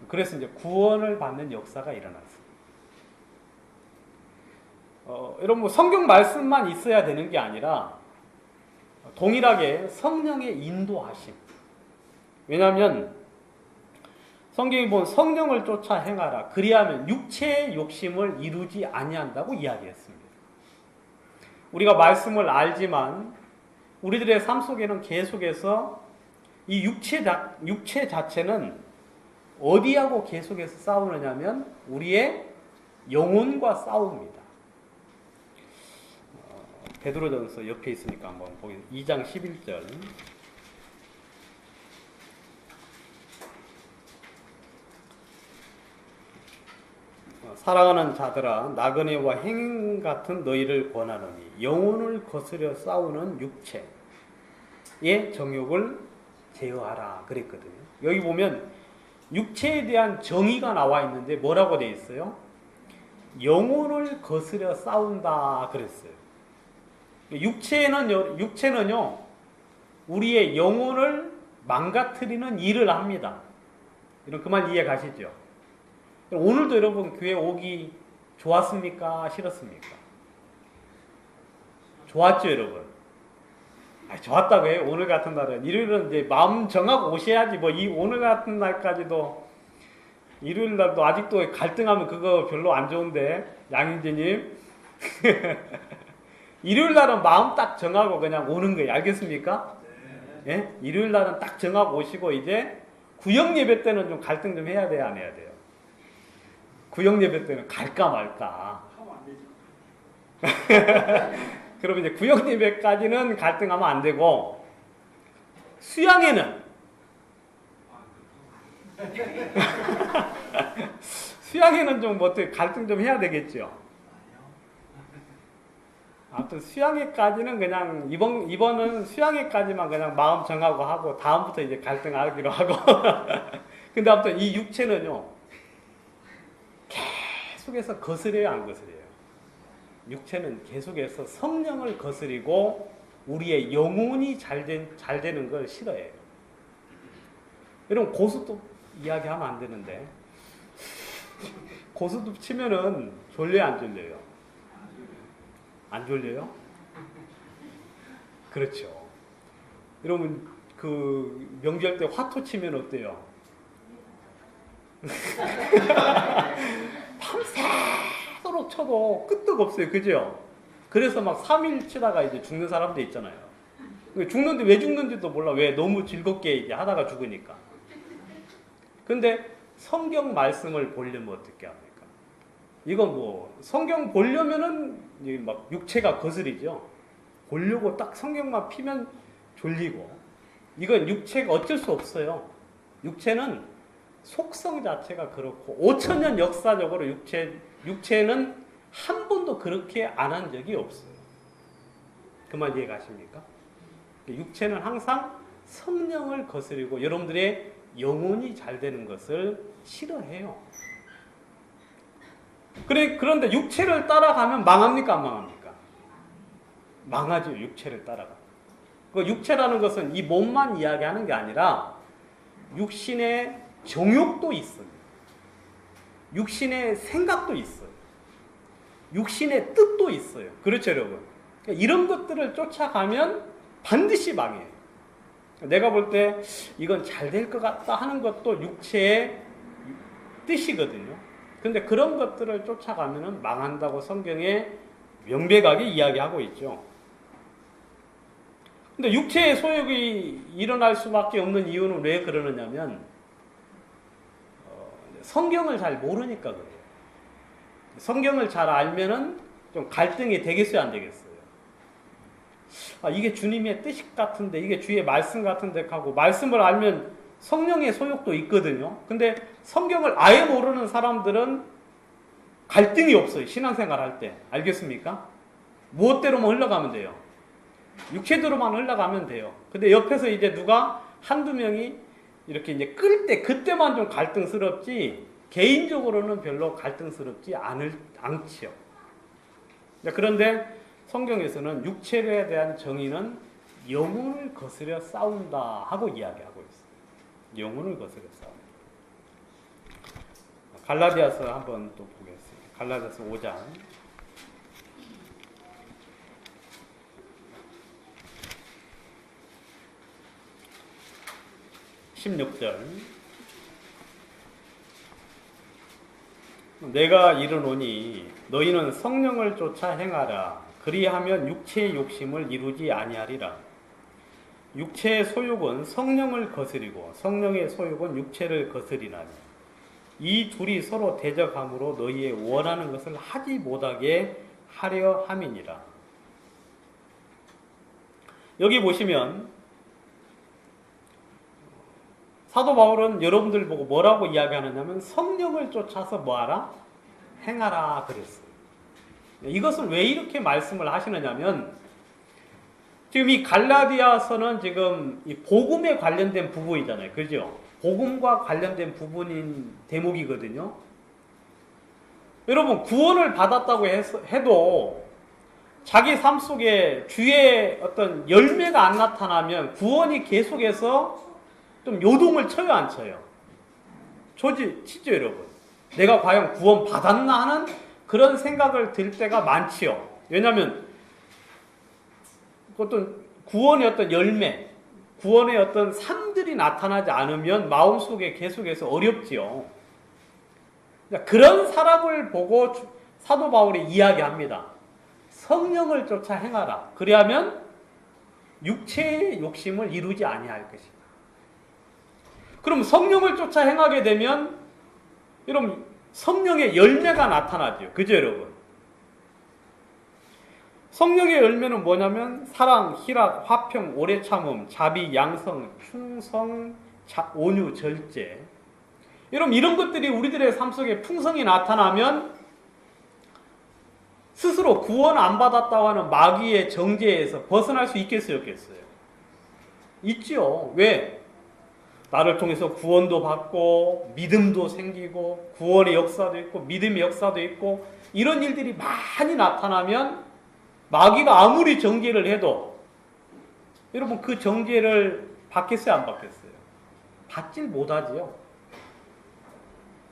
그래서 이제 구원을 받는 역사가 일어났어요. 여러분 뭐 성경 말씀만 있어야 되는 게 아니라 동일하게 성령의 인도하심. 왜냐하면 성경이 보면 성령을 쫓아 행하라. 그리하면 육체의 욕심을 이루지 아니한다고 이야기했습니다. 우리가 말씀을 알지만 우리들의 삶 속에는 계속해서 이 육체 자체는 어디하고 계속해서 싸우느냐면 우리의 영혼과 싸웁니다. 베드로전서 옆에 있으니까 한번 보겠습니다. 2장 11절. 사랑하는 자들아 나그네와 행인 같은 너희를 권하노니 영혼을 거스려 싸우는 육체의 정욕을 제어하라 그랬거든요. 여기 보면 육체에 대한 정의가 나와 있는데 뭐라고 되어 있어요? 영혼을 거스려 싸운다 그랬어요. 육체는요 우리의 영혼을 망가뜨리는 일을 합니다. 이런 그 말 이해 가시죠? 오늘도 여러분 교회 오기 좋았습니까? 싫었습니까? 좋았죠, 여러분? 좋았다고 해요. 오늘 같은 날은. 일요일은 이제 마음 정하고 오셔야지. 뭐 이 오늘 같은 날까지도 일요일 날도 아직도 갈등하면 그거 별로 안 좋은데 양인재님 일요일 날은 마음 딱 정하고 그냥 오는 거예요. 알겠습니까? 예? 일요일 날은 딱 정하고 오시고 이제 구역 예배 때는 좀 갈등 좀 해야 돼요, 안 해야 돼요? 구역 예배 때는 갈까 말까. 하면 안 되죠. 그럼 이제 구역 예배까지는 갈등하면 안 되고 수양회는 수양회는 좀 어떻게 갈등 좀 해야 되겠죠. 아무튼 수양회까지는 그냥 이번은 수양회까지만 그냥 마음 정하고 하고 다음부터 이제 갈등하기로 하고. 근데 아무튼 이 육체는요. 계속해서 거스려요, 안 거스려요? 육체는 계속해서 성령을 거스리고 우리의 영혼이 잘 되는 걸 싫어해요. 여러분 고스톱 이야기하면 안 되는데 고스톱 치면은 졸려요, 안 졸려요? 안 졸려요? 그렇죠. 여러분 그 명절 때 화토 치면 어때요? 밤새도록 쳐도 끄떡 없어요. 그죠? 그래서 막 3일 치다가 이제 죽는 사람도 있잖아요. 죽는데 왜 죽는지도 몰라. 왜? 너무 즐겁게 이제 하다가 죽으니까. 근데 성경 말씀을 보려면 어떻게 합니까? 이건 뭐 성경 보려면은 막 육체가 거스리죠. 보려고 딱 성경만 피면 졸리고. 이건 육체가 어쩔 수 없어요. 육체는 속성 자체가 그렇고 5,000년 역사적으로 육체는 한 번도 그렇게 안 한 적이 없어요. 그 말 이해 가십니까? 육체는 항상 성령을 거스리고 여러분들의 영혼이 잘 되는 것을 싫어해요. 그런데 육체를 따라가면 망합니까? 안 망합니까? 망하죠. 육체를 따라가. 그 육체라는 것은 이 몸만 이야기하는 게 아니라 육신의 정욕도 있어요. 육신의 생각도 있어요. 육신의 뜻도 있어요. 그렇죠, 여러분? 그러니까 이런 것들을 쫓아가면 반드시 망해요. 내가 볼 때 이건 잘 될 것 같다 하는 것도 육체의 뜻이거든요. 근데 그런 것들을 쫓아가면 망한다고 성경에 명백하게 이야기하고 있죠. 근데 육체의 소욕이 일어날 수밖에 없는 이유는 왜 그러느냐면 성경을 잘 모르니까 그래요. 성경을 잘 알면은 좀 갈등이 되겠어요, 안 되겠어요? 아, 이게 주님의 뜻 같은데, 이게 주의 말씀 같은데 하고, 말씀을 알면 성령의 소욕도 있거든요. 근데 성경을 아예 모르는 사람들은 갈등이 없어요, 신앙생활 할 때. 알겠습니까? 무엇대로만 흘러가면 돼요. 육체대로만 흘러가면 돼요. 근데 옆에서 이제 누가 한두 명이 이렇게 이제 끌 때, 그때만 좀 갈등스럽지, 개인적으로는 별로 갈등스럽지 않지요. 그런데 성경에서는 육체에 대한 정의는 영혼을 거스려 싸운다 하고 이야기하고 있어요. 영혼을 거스려 싸운다. 갈라디아서 한번 또 보겠습니다. 갈라디아서 5장 16절. 내가 이르노니 너희는 성령을 쫓아 행하라. 그리하면 육체의 욕심을 이루지 아니하리라. 육체의 소욕은 성령을 거스리고 성령의 소욕은 육체를 거스리나니 이 둘이 서로 대적함으로 너희의 원하는 것을 하지 못하게 하려 함이니라. 여기 보시면 사도 바울은 여러분들 보고 뭐라고 이야기하느냐면 성령을 쫓아서 뭐하라? 행하라 그랬어요. 이것을 왜 이렇게 말씀을 하시느냐면 지금 이 갈라디아서는 지금 이 복음에 관련된 부분이잖아요. 그죠? 복음과 관련된 부분인 대목이거든요. 여러분 구원을 받았다고 해도 자기 삶 속에 주의 어떤 열매가 안 나타나면 구원이 계속해서 좀 요동을 쳐요, 안 쳐요? 치죠, 여러분. 내가 과연 구원 받았나 하는 그런 생각을 들 때가 많지요. 왜냐하면 어떤 구원의 어떤 열매, 구원의 어떤 삶들이 나타나지 않으면 마음속에 계속해서 어렵지요. 그런 사람을 보고 사도 바울이 이야기합니다. 성령을 쫓아 행하라. 그리하면 육체의 욕심을 이루지 아니할 것이다. 그럼 성령을 쫓아 행하게 되면 여러분 성령의 열매가 나타나죠. 그죠, 여러분? 성령의 열매는 뭐냐면 사랑, 희락, 화평, 오래 참음, 자비, 양성, 충성, 온유, 절제. 여러분 이런 것들이 우리들의 삶 속에 풍성히 나타나면 스스로 구원 안 받았다고 하는 마귀의 정죄에서 벗어날 수 있겠어요, 없겠어요? 있죠. 왜? 나를 통해서 구원도 받고 믿음도 생기고 구원의 역사도 있고 믿음의 역사도 있고 이런 일들이 많이 나타나면 마귀가 아무리 정죄를 해도 여러분 그 정죄를 받겠어요, 안 받겠어요? 받질 못하지요.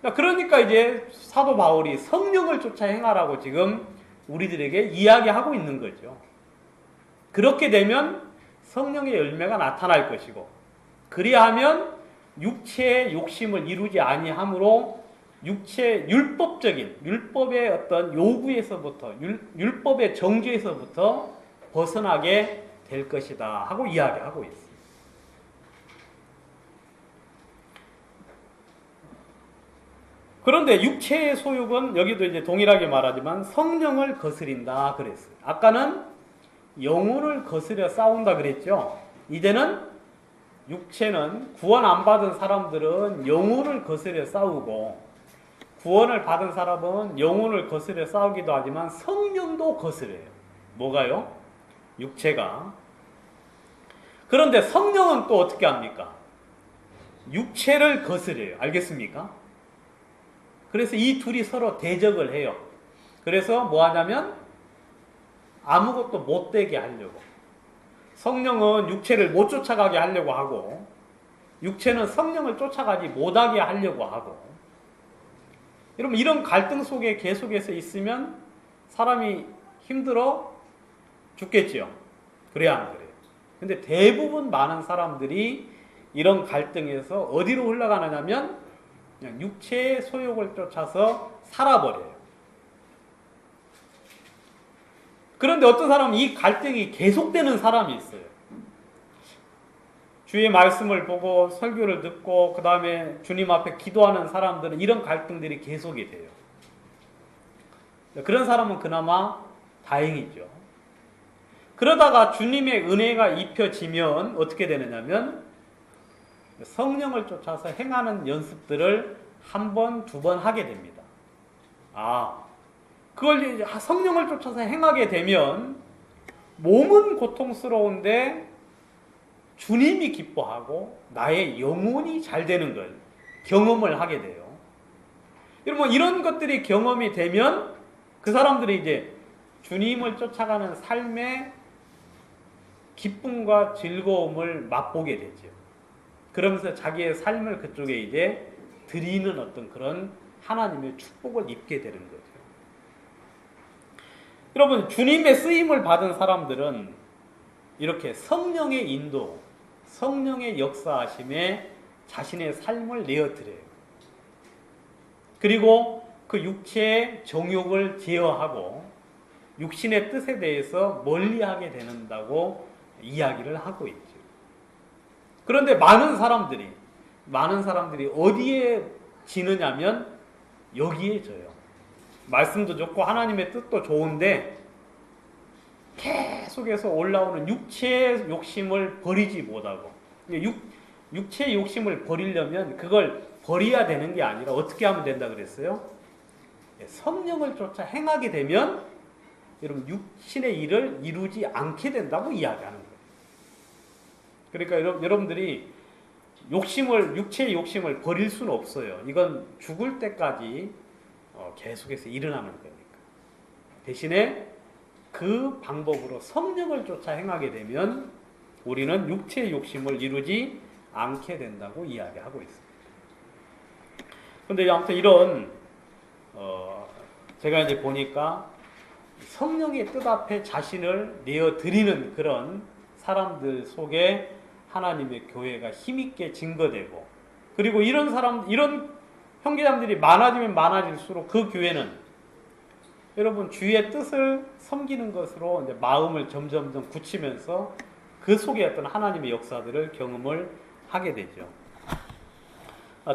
그러니까 이제 사도 바울이 성령을 쫓아 행하라고 지금 우리들에게 이야기하고 있는 거죠. 그렇게 되면 성령의 열매가 나타날 것이고 그리하면 육체의 욕심을 이루지 아니하므로 육체 율법적인 율법의 어떤 요구에서부터 율법의 정죄에서부터 벗어나게 될 것이다 하고 이야기하고 있습니다. 그런데 육체의 소욕은 여기도 이제 동일하게 말하지만 성령을 거스린다 그랬어요. 아까는 영혼을 거스려 싸운다 그랬죠. 이제는 육체는 구원 안 받은 사람들은 영혼을 거스려 싸우고 구원을 받은 사람은 영혼을 거스려 싸우기도 하지만 성령도 거스려요. 뭐가요? 육체가. 그런데 성령은 또 어떻게 합니까? 육체를 거스려요. 알겠습니까? 그래서 이 둘이 서로 대적을 해요. 그래서 뭐 하냐면 아무것도 못 되게 하려고. 성령은 육체를 못 쫓아가게 하려고 하고 육체는 성령을 쫓아가지 못하게 하려고 하고 여러분 이런 갈등 속에 계속해서 있으면 사람이 힘들어 죽겠지요. 그래야 안 그래요? 근데 대부분 많은 사람들이 이런 갈등에서 어디로 흘러가느냐면 그냥 육체의 소욕을 쫓아서 살아버려요. 그런데 어떤 사람은 이 갈등이 계속되는 사람이 있어요. 주의 말씀을 보고 설교를 듣고 그 다음에 주님 앞에 기도하는 사람들은 이런 갈등들이 계속이 돼요. 그런 사람은 그나마 다행이죠. 그러다가 주님의 은혜가 입혀지면 어떻게 되느냐면 성령을 쫓아서 행하는 연습들을 한 번, 두 번 하게 됩니다. 그걸 이제 성령을 쫓아서 행하게 되면 몸은 고통스러운데 주님이 기뻐하고 나의 영혼이 잘 되는 걸 경험을 하게 돼요. 여러분, 이런 것들이 경험이 되면 그 사람들이 이제 주님을 쫓아가는 삶의 기쁨과 즐거움을 맛보게 되죠. 그러면서 자기의 삶을 그쪽에 이제 드리는 어떤 그런 하나님의 축복을 입게 되는 거죠. 여러분, 주님의 쓰임을 받은 사람들은 이렇게 성령의 인도, 성령의 역사하심에 자신의 삶을 내어드려요. 그리고 그 육체의 정욕을 제어하고 육신의 뜻에 대해서 멀리하게 된다고 이야기를 하고 있죠. 그런데 많은 사람들이 어디에 지느냐면 여기에 져요. 말씀도 좋고 하나님의 뜻도 좋은데 계속해서 올라오는 육체의 욕심을 버리지 못하고, 육체의 욕심을 버리려면 그걸 버려야 되는 게 아니라 어떻게 하면 된다 그랬어요? 성령을 쫓아 행하게 되면 여러분 육신의 일을 이루지 않게 된다고 이야기하는 거예요. 그러니까 여러분들이 육체의 욕심을 버릴 수는 없어요. 이건 죽을 때까지 계속해서 일어나는 거니까. 대신에 그 방법으로 성령을 쫓아 행하게 되면 우리는 육체의 욕심을 이루지 않게 된다고 이야기하고 있습니다. 그런데 아무튼 이런 제가 이제 보니까 성령의 뜻 앞에 자신을 내어드리는 그런 사람들 속에 하나님의 교회가 힘있게 증거되고, 그리고 이런 형제자매들이 많아지면 많아질수록 그 교회는 여러분 주의 뜻을 섬기는 것으로 이제 마음을 점점점 굳히면서 그 속에 어떤 하나님의 역사들을 경험을 하게 되죠.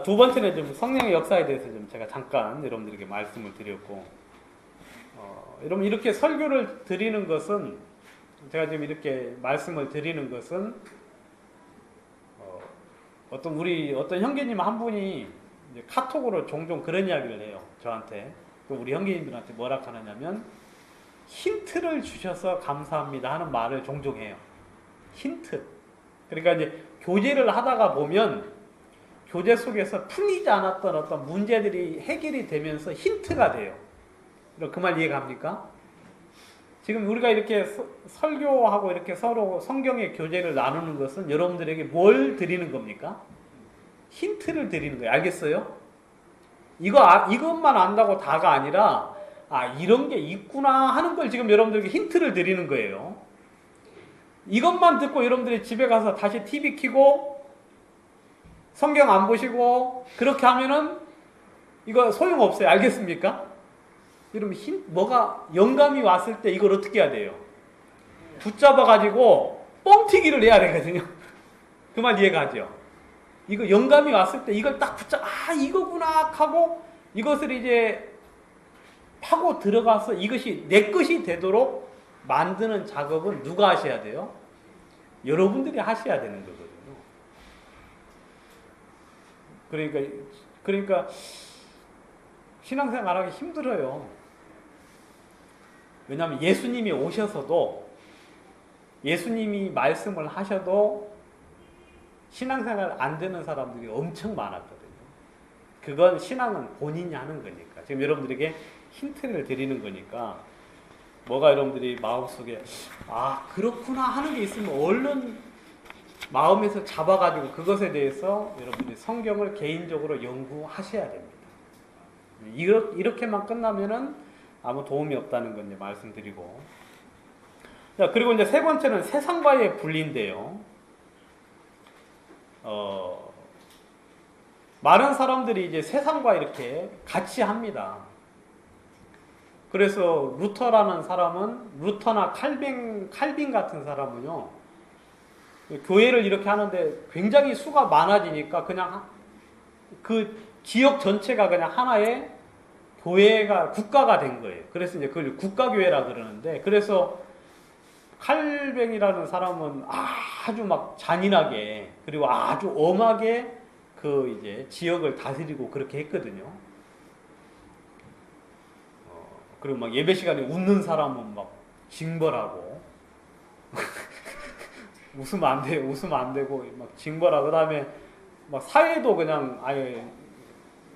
두 번째는 좀 성령의 역사에 대해서 좀 제가 잠깐 여러분들에게 말씀을 드렸고, 여러분 이렇게 설교를 드리는 것은, 제가 지금 이렇게 말씀을 드리는 것은 어떤 형제님 한 분이 이제 카톡으로 종종 그런 이야기를 해요. 저한테. 또 우리 형제님들한테 뭐라 하느냐면 힌트를 주셔서 감사합니다 하는 말을 종종 해요. 힌트. 그러니까 이제 교제를 하다가 보면 교제 속에서 풀리지 않았던 어떤 문제들이 해결이 되면서 힌트가 돼요. 그 말 이해갑니까? 지금 우리가 이렇게 설교하고 이렇게 서로 성경의 교제를 나누는 것은 여러분들에게 뭘 드리는 겁니까? 힌트를 드리는 거예요. 알겠어요? 이것만 안다고 다가 아니라, 이런 게 있구나 하는 걸 지금 여러분들에게 힌트를 드리는 거예요. 이것만 듣고 여러분들이 집에 가서 다시 TV 켜고 성경 안 보시고 그렇게 하면은 이거 소용없어요. 알겠습니까? 여러분, 뭐가 영감이 왔을 때 이걸 어떻게 해야 돼요? 붙잡아가지고 뻥튀기를 내야 되거든요. 그 말 이해가죠? 이거 영감이 왔을 때 이걸 딱 이거구나 하고 이것을 이제 파고 들어가서 이것이 내 것이 되도록 만드는 작업은 누가 하셔야 돼요? 여러분들이 하셔야 되는 거거든요. 그러니까 신앙생활하기 힘들어요. 왜냐하면 예수님이 오셔서도, 예수님이 말씀을 하셔도 신앙생활 안 되는 사람들이 엄청 많았거든요. 그건 신앙은 본인이 하는 거니까. 지금 여러분들에게 힌트를 드리는 거니까, 뭐가 여러분들이 마음속에 그렇구나 하는 게 있으면 얼른 마음에서 잡아가지고 그것에 대해서 여러분들이 성경을 개인적으로 연구하셔야 됩니다. 이렇게만 끝나면은 아무 도움이 없다는 건 이제 말씀드리고. 자, 그리고 이제 세 번째는 세상과의 분리인데요. 많은 사람들이 이제 세상과 이렇게 같이 합니다. 그래서 루터나 칼빈 같은 사람은요, 교회를 이렇게 하는데 굉장히 수가 많아지니까 그냥 그 지역 전체가 그냥 하나의 교회가 국가가 된 거예요. 그래서 이제 그걸 국가교회라 그러는데, 그래서 칼뱅이라는 사람은 아주 막 잔인하게 그리고 아주 엄하게 그 이제 지역을 다스리고 그렇게 했거든요. 그리고 막 예배 시간에 웃는 사람은 막 징벌하고 웃으면 안 돼요. 웃으면 안 되고 막 징벌하고, 그다음에 막 사회도 그냥 아예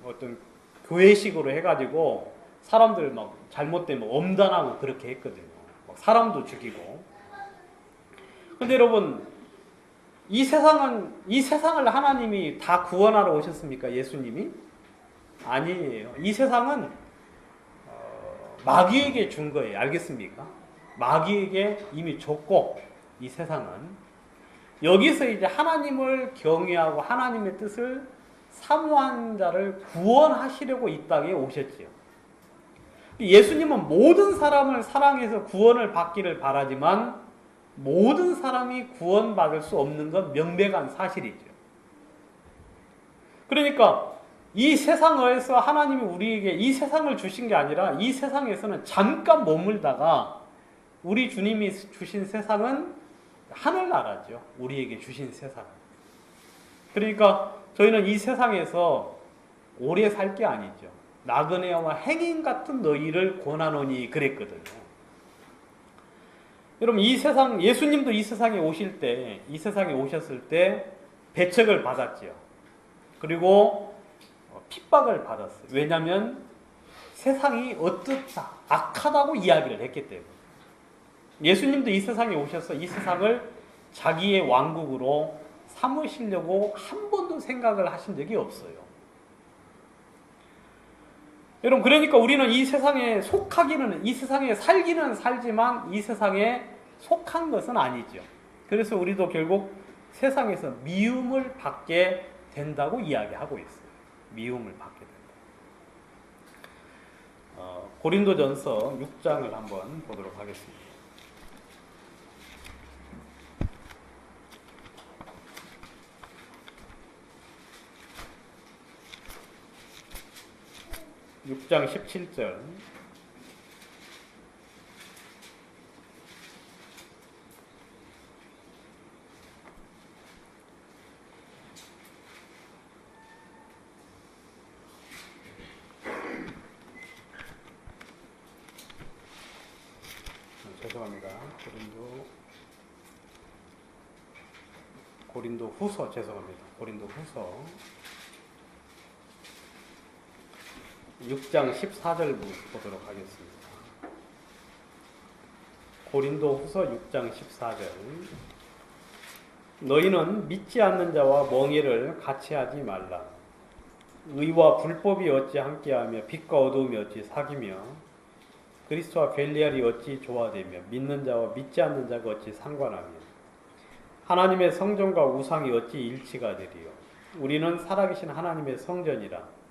어떤 교회식으로 해가지고 사람들 막 잘못되면 엄단하고 그렇게 했거든요. 막 사람도 죽이고. 근데 여러분, 이 세상을 하나님이 다 구원하러 오셨습니까? 예수님이? 아니에요. 이 세상은 마귀에게 준 거예요. 알겠습니까? 마귀에게 이미 줬고, 이 세상은 여기서 이제 하나님을 경외하고 하나님의 뜻을 사모한 자를 구원하시려고 이 땅에 오셨지요. 예수님은 모든 사람을 사랑해서 구원을 받기를 바라지만 모든 사람이 구원받을 수 없는 건 명백한 사실이죠. 그러니까 이 세상에서 하나님이 우리에게 이 세상을 주신 게 아니라 이 세상에서는 잠깐 머물다가 우리 주님이 주신 세상은 하늘나라죠. 우리에게 주신 세상. 그러니까 저희는 이 세상에서 오래 살 게 아니죠. 나그네와 행인 같은 너희를 권하노니 그랬거든요. 여러분, 이 세상, 예수님도 이 세상에 오실 때, 이 세상에 오셨을 때 배척을 받았죠. 그리고 핍박을 받았어요. 왜냐하면 세상이 어떻다, 악하다고 이야기를 했기 때문에. 예수님도 이 세상에 오셔서 이 세상을 자기의 왕국으로 삼으시려고 한 번도 생각을 하신 적이 없어요. 여러분, 그러니까 우리는 이 세상에 속하기는, 이 세상에 살기는 살지만 이 세상에 속한 것은 아니죠. 그래서 우리도 결국 세상에서 미움을 받게 된다고 이야기하고 있어요. 미움을 받게 된다. 고린도전서 6장을 한번 보도록 하겠습니다. (6장 17절) 죄송합니다. 고린도 후서 죄송합니다. 고린도 후서 6장 14절 보도록 하겠습니다. 고린도 후서 6장 14절. 너희는 믿지 않는 자와 멍에를 같이 하지 말라. 의와 불법이 어찌 함께하며 빛과 어두움이 어찌 사귀며 그리스도와 벨리알이 어찌 조화되며 믿는 자와 믿지 않는 자가 어찌 상관하며 하나님의 성전과 우상이 어찌 일치가 되리요. 우리는 살아계신 하나님의 성전이라.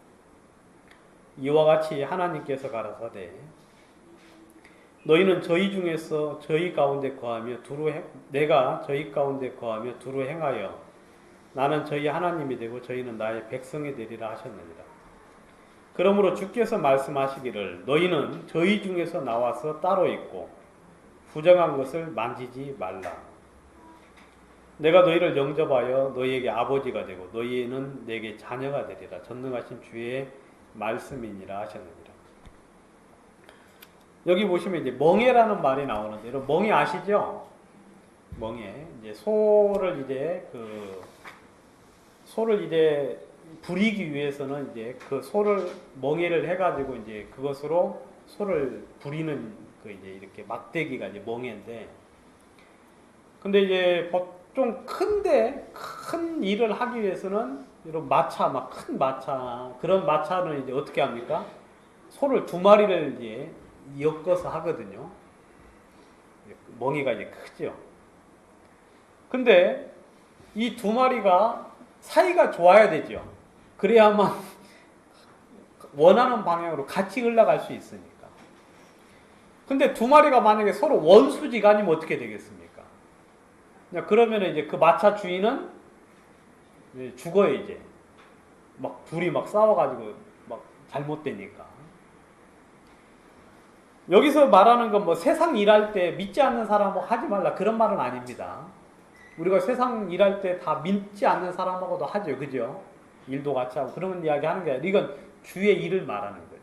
이와 같이 하나님께서 가라사대 너희는 저희 중에서 저희 가운데 거하며 내가 저희 가운데 거하며 두루 행하여 나는 저희 하나님이 되고 저희는 나의 백성이 되리라 하셨느니라. 그러므로 주께서 말씀하시기를 너희는 저희 중에서 나와서 따로 있고 부정한 것을 만지지 말라. 내가 너희를 영접하여 너희에게 아버지가 되고 너희는 내게 자녀가 되리라. 전능하신 주의 말씀이니라 하셨느니라. 여기 보시면 이제 멍에라는 말이 나오는데, 여러분 멍에 아시죠? 멍에 이제 소를 이제 부리기 위해서는 이제 그 소를 멍에를 해가지고 이제 그것으로 소를 부리는 그 이제 이렇게 막대기가 이제 멍에인데, 근데 이제 좀 큰 일을 하기 위해서는 이런 마차, 막 큰 마차, 그런 마차는 이제 어떻게 합니까? 소를 2마리를 이제 엮어서 하거든요. 멍이가 이제 크죠. 근데 이 2마리가 사이가 좋아야 되죠. 그래야만 원하는 방향으로 같이 흘러갈 수 있으니까. 근데 2마리가 만약에 서로 원수지간이면 어떻게 되겠습니까? 그러면 이제 그 마차 주인은 죽어요, 이제. 막 둘이 막 싸워가지고 막 잘못되니까. 여기서 말하는 건 뭐 세상 일할 때 믿지 않는 사람 뭐 하지 말라 그런 말은 아닙니다. 우리가 세상 일할 때 다 믿지 않는 사람하고도 하죠, 그죠? 일도 같이 하고 그런 이야기 하는 게 아니라 이건 주의 일을 말하는 거죠.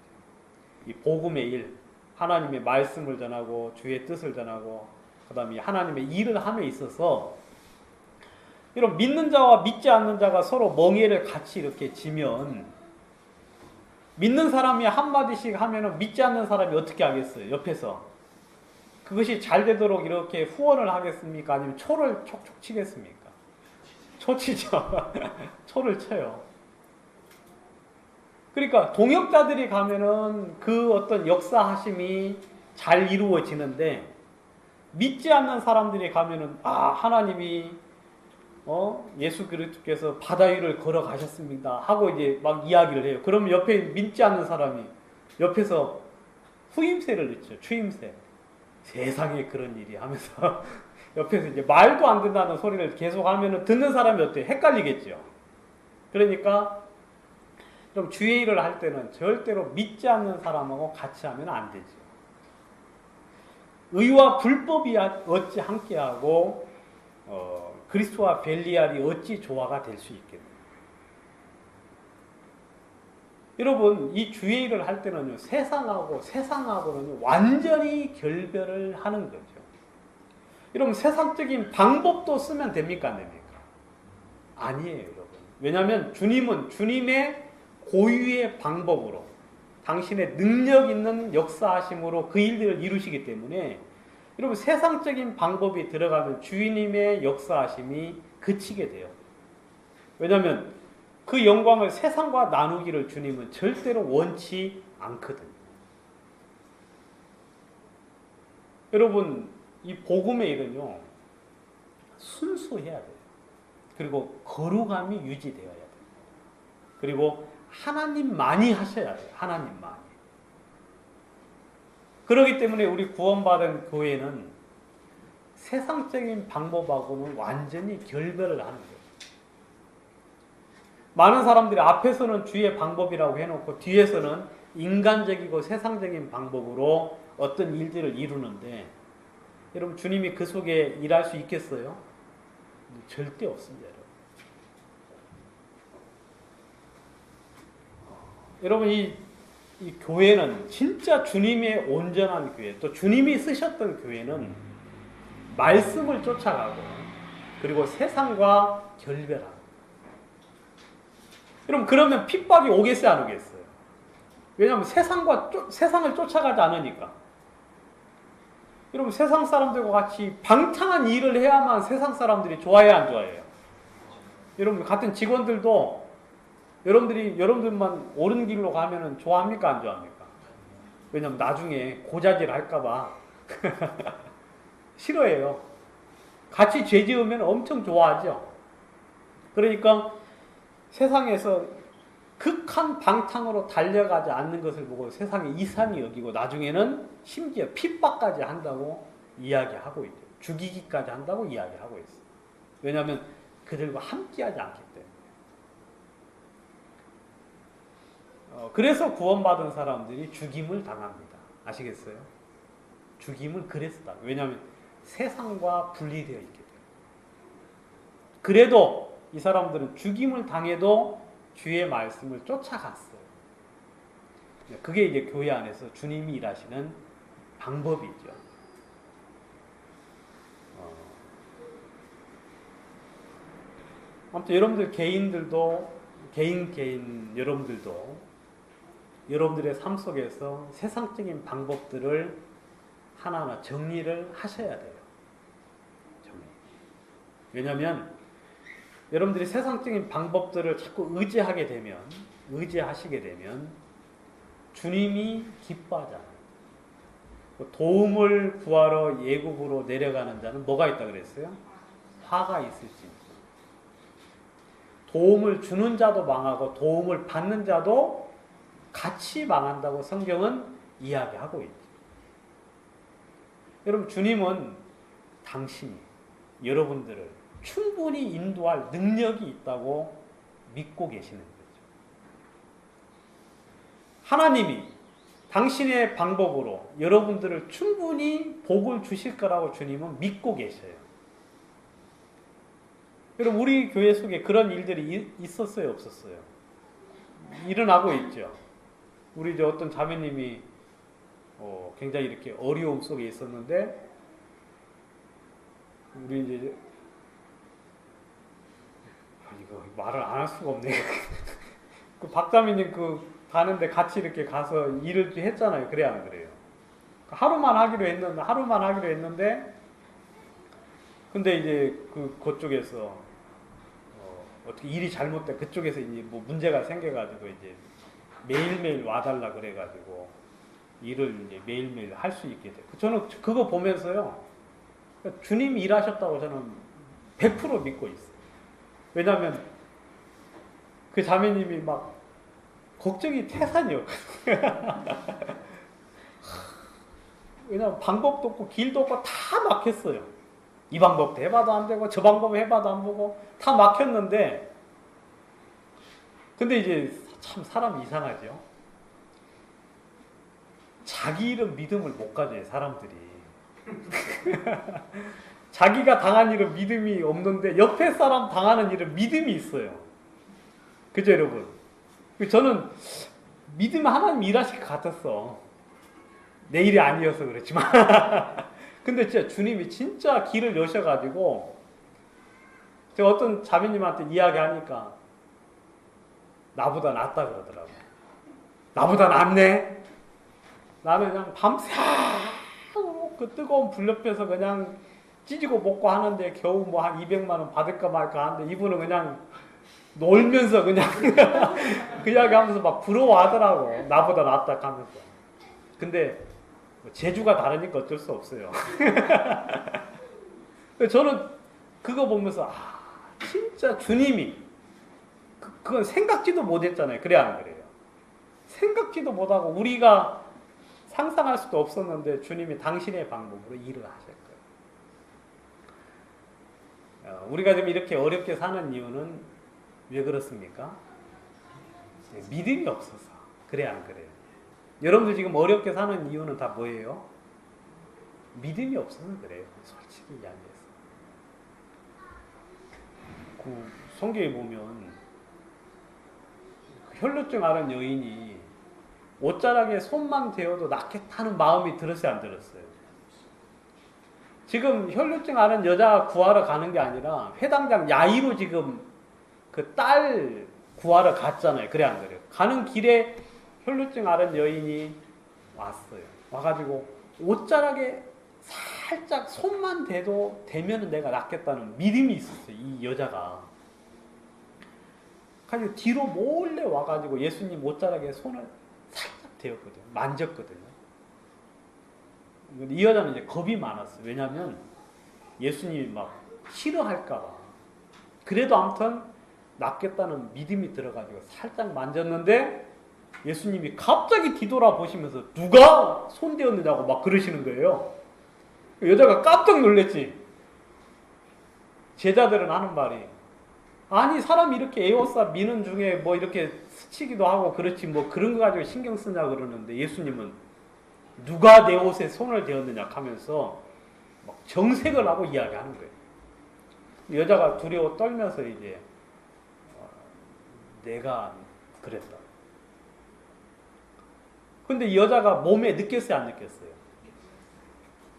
이 복음의 일, 하나님의 말씀을 전하고 주의 뜻을 전하고 그다음에 하나님의 일을 함에 있어서 이런 믿는 자와 믿지 않는 자가 서로 멍에를 같이 이렇게 지면 믿는 사람이 한마디씩 하면은 믿지 않는 사람이 어떻게 하겠어요? 옆에서. 그것이 잘 되도록 이렇게 후원을 하겠습니까? 아니면 초를 촉촉 치겠습니까? 초 치죠. 초를 쳐요. 그러니까 동역자들이 가면은 그 어떤 역사하심이 잘 이루어지는데 믿지 않는 사람들이 가면은 하나님이 예수 그리스도께서 바다 위를 걸어가셨습니다 하고 이제 막 이야기를 해요. 그러면 옆에 믿지 않는 사람이 옆에서 후임새를 넣죠. 추임새. 세상에 그런 일이 하면서 옆에서 이제 말도 안 된다는 소리를 계속 하면은 듣는 사람이 어때요? 헷갈리겠죠. 그러니까 좀 주의 일을 할 때는 절대로 믿지 않는 사람하고 같이 하면 안 되죠. 의와 불법이 어찌 함께하고 그리스도와 벨리알이 어찌 조화가 될 수 있겠느냐. 여러분 이 주의 일을 할 때는요 세상하고는 완전히 결별을 하는 거죠. 여러분 세상적인 방법도 쓰면 됩니까 안 됩니까? 아니에요 여러분. 왜냐하면 주님은 주님의 고유의 방법으로 당신의 능력 있는 역사하심으로 그 일들을 이루시기 때문에 여러분 세상적인 방법이 들어가면 주님의 역사하심이 그치게 돼요. 왜냐하면 그 영광을 세상과 나누기를 주님은 절대로 원치 않거든요. 여러분 이 복음의 일은요 순수해야 돼요. 그리고 거룩함이 유지되어야 돼요. 그리고 하나님만이 하셔야 돼요. 하나님만이. 그렇기 때문에 우리 구원받은 교회는 세상적인 방법하고는 완전히 결별을 하는 거예요. 많은 사람들이 앞에서는 주의 방법이라고 해놓고 뒤에서는 인간적이고 세상적인 방법으로 어떤 일들을 이루는데 여러분 주님이 그 속에 일할 수 있겠어요? 절대 없습니다. 여러분 이 교회는 진짜 주님의 온전한 교회, 또 주님이 쓰셨던 교회는 말씀을 쫓아가고 그리고 세상과 결별하고. 여러분 그러면 핍박이 오겠어요 안 오겠어요? 왜냐하면 세상을 쫓아가지 않으니까. 여러분 세상 사람들과 같이 방탕한 일을 해야만 세상 사람들이 좋아해요 안 좋아해요? 여러분 같은 직원들도 여러분들만 옳은 길로 가면은 좋아합니까 안 좋아합니까? 왜냐면 나중에 고자질 할까봐 싫어해요. 같이 죄 지으면 엄청 좋아하죠. 그러니까 세상에서 극한 방탕으로 달려가지 않는 것을 보고 세상에 이상히 여기고 나중에는 심지어 핍박까지 한다고 이야기하고 있죠. 죽이기까지 한다고 이야기하고 있어요. 왜냐하면 그들과 함께하지 않기 때문에. 그래서 구원받은 사람들이 죽임을 당합니다. 아시겠어요? 죽임을 그래서 당해요. 왜냐하면 세상과 분리되어 있기 때문에. 그래도 이 사람들은 죽임을 당해도 주의 말씀을 쫓아갔어요. 그게 이제 교회 안에서 주님이 일하시는 방법이죠. 아무튼 여러분들 개인 여러분들도 여러분들의 삶 속에서 세상적인 방법들을 하나하나 정리를 하셔야 돼요. 왜냐하면 여러분들이 세상적인 방법들을 자꾸 의지하시게 되면 주님이 기뻐하잖아요. 도움을 구하러 예국으로 내려가는 자는 뭐가 있다 그랬어요? 화가 있을지. 도움을 주는 자도 망하고 도움을 받는 자도 같이 망한다고 성경은 이야기하고 있죠. 여러분 주님은 당신이 여러분들을 충분히 인도할 능력이 있다고 믿고 계시는 거죠. 하나님이 당신의 방법으로 여러분들을 충분히 복을 주실 거라고 주님은 믿고 계셔요. 여러분, 우리 교회 속에 그런 일들이 있었어요, 없었어요? 일어나고 있죠. 우리 이제 어떤 자매님이 굉장히 이렇게 어려움 속에 있었는데, 우리 이제 이거 말을 안 할 수가 없네. 그 박자매님 가는데 같이 이렇게 가서 일을 했잖아요. 그래야 안 그래요? 하루만 하기로 했는데, 근데 이제 그쪽에서 어떻게 일이 잘못돼 그쪽에서 이제 뭐 문제가 생겨가지고 이제 매일매일 와달라 그래가지고 일을 이제 매일매일 할 수 있게 돼. 저는 그거 보면서요, 주님이 일하셨다고 저는 100% 믿고 있어요. 왜냐하면 그 자매님이 막 걱정이 태산이었거든요. 왜냐하면 방법도 없고 길도 없고 다 막혔어요. 이 방법도 해봐도 안 되고 저 방법 해봐도 안 보고 다 막혔는데, 근데 이제 참 사람이 이상하죠. 자기 일은 믿음을 못 가져요, 사람들이. 자기가 당한 일은 믿음이 없는데 옆에 사람 당하는 일은 믿음이 있어요. 그죠, 여러분? 저는 믿음 하나님 일하실 것 같았어. 내 일이 아니어서 그렇지만. 근데 진짜 주님이 진짜 길을 여셔가지고, 제가 어떤 자매님한테 이야기하니까 나보다 낫다 그러더라고요. 나보다 낫네? 나는 그냥 밤새 그 뜨거운 불 옆에서 그냥 찢고 먹고 하는데 겨우 뭐 한 200만 원 받을까 말까 하는데, 이분은 그냥 놀면서 그냥 그 이야기 하면서 막 부러워하더라고. 나보다 낫다 하면서. 근데 재주가 다르니까 어쩔 수 없어요. 저는 그거 보면서 진짜 주님이 그건 생각지도 못했잖아요. 그래 안 그래요? 생각지도 못하고 우리가 상상할 수도 없었는데 주님이 당신의 방법으로 일을 하실 거예요. 우리가 지금 이렇게 어렵게 사는 이유는 왜 그렇습니까? 믿음이 없어서. 그래 안 그래요? 여러분들 지금 어렵게 사는 이유는 다 뭐예요? 믿음이 없어서 그래요. 솔직히 이야기해서. 성경에 보면 혈루증 앓은 여인이 옷자락에 손만 대어도 낫겠다는 마음이 들었어요, 안 들었어요? 지금 혈루증 앓은 여자 구하러 가는 게 아니라 회당장 야이로 지금 그 딸 구하러 갔잖아요. 그래 안 그래요? 가는 길에 혈루증 앓은 여인이 왔어요. 와가지고 옷자락에 살짝 손만 대면 내가 낫겠다는 믿음이 있었어요, 이 여자가. 가지고 뒤로 몰래 와가지고 예수님 옷자락에 손을 살짝 대었거든요. 만졌거든요. 이 여자는 이제 겁이 많았어요. 왜냐하면 예수님이 막 싫어할까봐. 그래도 아무튼 낫겠다는 믿음이 들어가지고 살짝 만졌는데, 예수님이 갑자기 뒤돌아보시면서 누가 손대었느냐고 막 그러시는 거예요. 여자가 깜짝 놀랐지. 제자들은 하는 말이, 아니 사람이 이렇게 에워싸 미는 중에 뭐 이렇게 스치기도 하고 그렇지 뭐 그런 거 가지고 신경 쓰냐 그러는데, 예수님은 누가 내 옷에 손을 대었느냐 하면서 막 정색을 하고 이야기하는 거예요. 여자가 두려워 떨면서 이제 내가 그랬다. 근데 이 여자가 몸에 느꼈어요, 안 느꼈어요?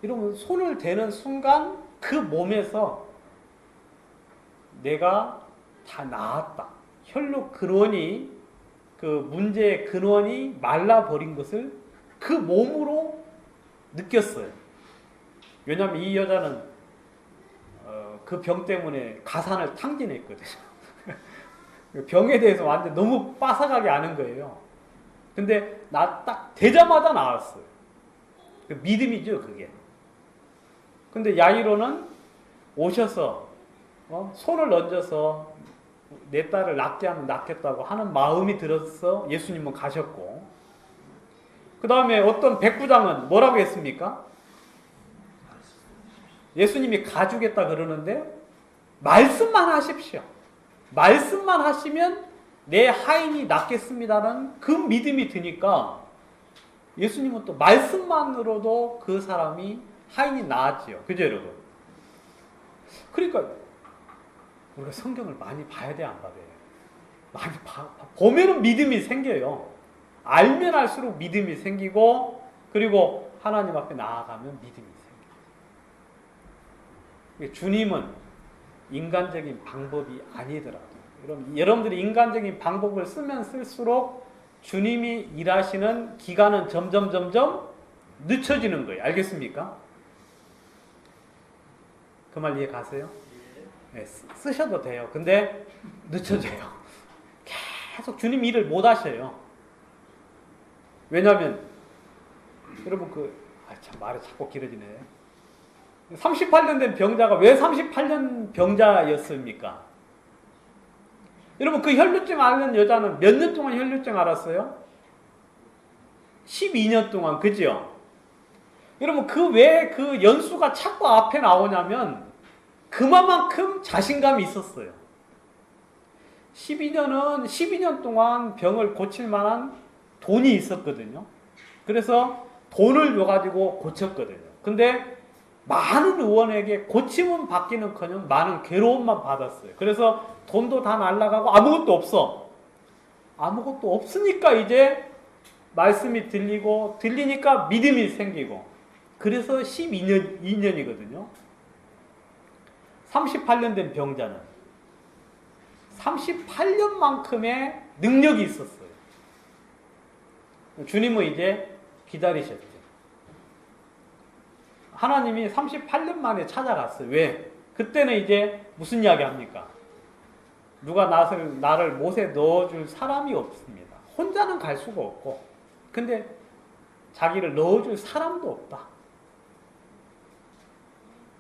이러면 손을 대는 순간 그 몸에서 내가 다 나았다. 혈루 근원이, 그 문제의 근원이 말라버린 것을 그 몸으로 느꼈어요. 왜냐하면 이 여자는 그 병 때문에 가산을 탕진했거든요. 병에 대해서 완전 너무 빠삭하게 아는 거예요. 근데 나 딱 되자마자 나왔어요. 그 믿음이죠, 그게. 근데 야이로는 오셔서 손을 얹어서 내 딸을 낫게 하면 낫겠다고 하는 마음이 들어서 예수님은 가셨고, 그 다음에 어떤 백부장은 뭐라고 했습니까? 예수님이 가주겠다 그러는데 말씀만 하십시오. 말씀만 하시면 내 하인이 낫겠습니다는 그 믿음이 드니까 예수님은 또 말씀만으로도 그 사람이 하인이 나았지요. 그죠, 여러분? 그러니까 우리가 성경을 많이 봐야 돼, 안 봐야 돼? 많이 보면은 믿음이 생겨요. 알면 알수록 믿음이 생기고, 그리고 하나님 앞에 나아가면 믿음이 생겨요. 주님은 인간적인 방법이 아니더라도 여러분들이 인간적인 방법을 쓰면 쓸수록 주님이 일하시는 기간은 점점 늦춰지는 거예요. 알겠습니까? 그 말 이해 가세요? 네, 쓰셔도 돼요. 근데 늦춰져요. 계속 주님 일을 못 하셔요. 왜냐하면 여러분 참 말이 자꾸 길어지네. 38년 된 병자가 왜 38년 병자였습니까? 여러분 그 혈루증 앓는 여자는 몇 년 동안 혈루증 앓았어요? 12년 동안, 그죠? 여러분 왜 그 연수가 자꾸 앞에 나오냐면 그만큼 자신감이 있었어요. 12년 동안 병을 고칠 만한 돈이 있었거든요. 그래서 돈을 줘가지고 고쳤거든요. 근데 많은 의원에게 고침은 받기는커녕 많은 괴로움만 받았어요. 그래서 돈도 다 날아가고 아무것도 없어. 아무것도 없으니까 이제 말씀이 들리니까 믿음이 생기고, 그래서 2년이거든요. 38년 된 병자는 38년만큼의 능력이 있었어요. 주님은 이제 기다리셨죠. 하나님이 38년 만에 찾아갔어요. 왜? 그때는 이제 무슨 이야기 합니까? 누가 나를 못에 넣어줄 사람이 없습니다. 혼자는 갈 수가 없고, 근데 자기를 넣어줄 사람도 없다.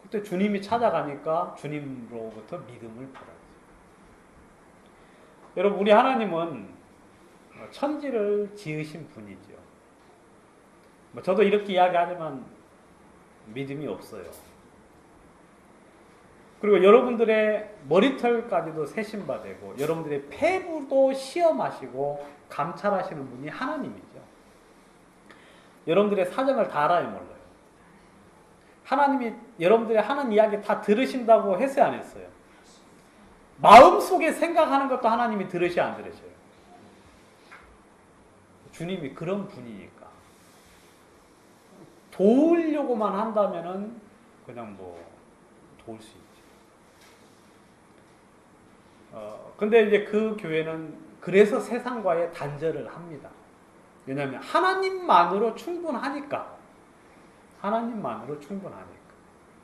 그때 주님이 찾아가니까 주님으로부터 믿음을 받았어요. 여러분, 우리 하나님은 천지를 지으신 분이죠. 저도 이렇게 이야기하지만 믿음이 없어요. 그리고 여러분들의 머리털까지도 세심받고 여러분들의 폐부도 시험하시고 감찰하시는 분이 하나님이죠. 여러분들의 사정을 다 알아요, 몰라요? 하나님이 여러분들의 하는 이야기 다 들으신다고 했어요, 안 했어요? 마음속에 생각하는 것도 하나님이 들으셔, 안 들으셔요? 주님이 그런 분이니까 도우려고만 한다면은 그냥 도울 수 있죠. 근데 이제 그 교회는 그래서 세상과의 단절을 합니다. 왜냐하면 하나님만으로 충분하니까. 하나님만으로 충분하니까.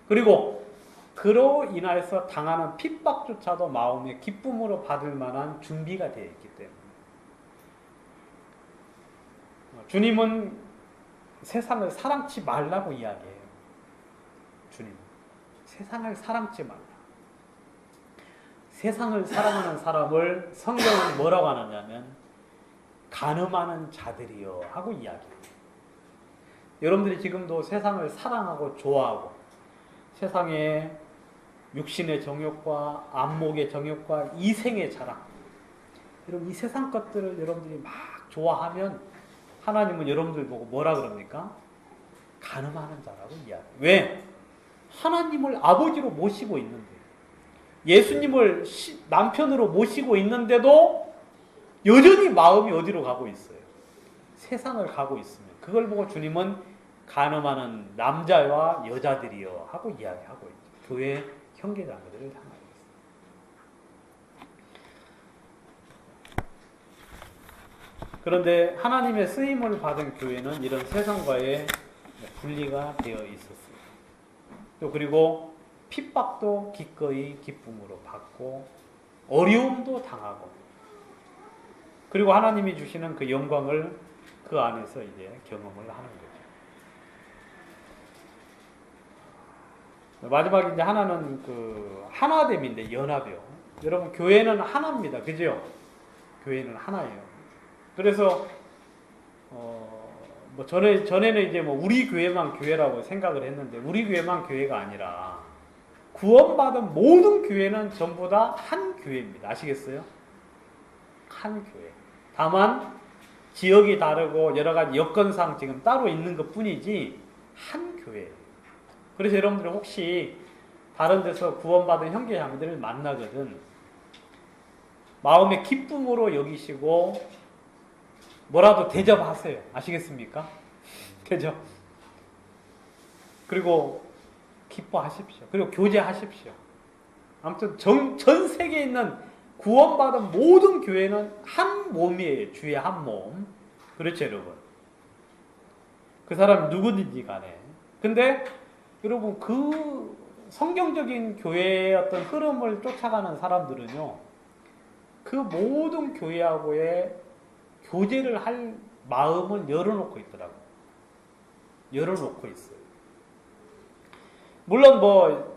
그리고 그로 인하여서 당하는 핍박조차도 마음의 기쁨으로 받을 만한 준비가 되어 있기 때문에. 주님은 세상을 사랑치 말라고 이야기해요. 주님, 세상을 사랑치 말라. 세상을 사랑하는 사람을 성경은 뭐라고 하느냐면 간음하는 자들이여 하고 이야기해요. 여러분들이 지금도 세상을 사랑하고 좋아하고 세상의 육신의 정욕과 안목의 정욕과 이생의 자랑, 여러분 이 세상 것들을 여러분들이 막 좋아하면 하나님은 여러분들 보고 뭐라 그럽니까? 간음하는 자라고 이야기해요. 왜? 하나님을 아버지로 모시고 있는데, 예수님을 남편으로 모시고 있는데도 여전히 마음이 어디로 가고 있어요? 세상을 가고 있으면 그걸 보고 주님은 간음하는 남자와 여자들이여 하고 이야기하고 있죠. 교회 형제자매들을 향하여 있습니다. 그런데 하나님의 쓰임을 받은 교회는 이런 세상과의 분리가 되어 있었습니다. 또 그리고 핍박도 기꺼이 기쁨으로 받고 어려움도 당하고, 그리고 하나님이 주시는 그 영광을 그 안에서 이제 경험을 하는 거죠. 마지막에 이제 하나는 그 하나됨인데 연합이요. 여러분 교회는 하나입니다. 그죠? 교회는 하나예요. 그래서 뭐 전에는 이제 뭐 우리 교회만 교회라고 생각을 했는데 우리 교회만 교회가 아니라 구원받은 모든 교회는 전부 다 한 교회입니다. 아시겠어요? 한 교회. 다만 지역이 다르고 여러 가지 여건상 지금 따로 있는 것 뿐이지 한 교회. 그래서 여러분들 혹시 다른 데서 구원받은 형제 자매들을 만나거든 마음의 기쁨으로 여기시고 뭐라도 대접하세요. 아시겠습니까? 대접. 그리고 기뻐하십시오. 그리고 교제하십시오. 아무튼 전 세계에 있는 구원받은 모든 교회는 한 몸이에요. 주의 한 몸. 그렇죠, 여러분? 그 사람이 누구든지 간에. 근데 여러분 그 성경적인 교회의 어떤 흐름을 쫓아가는 사람들은요. 그 모든 교회하고의 교제를 할 마음은 열어놓고 있더라고요. 열어놓고 있어요. 물론 뭐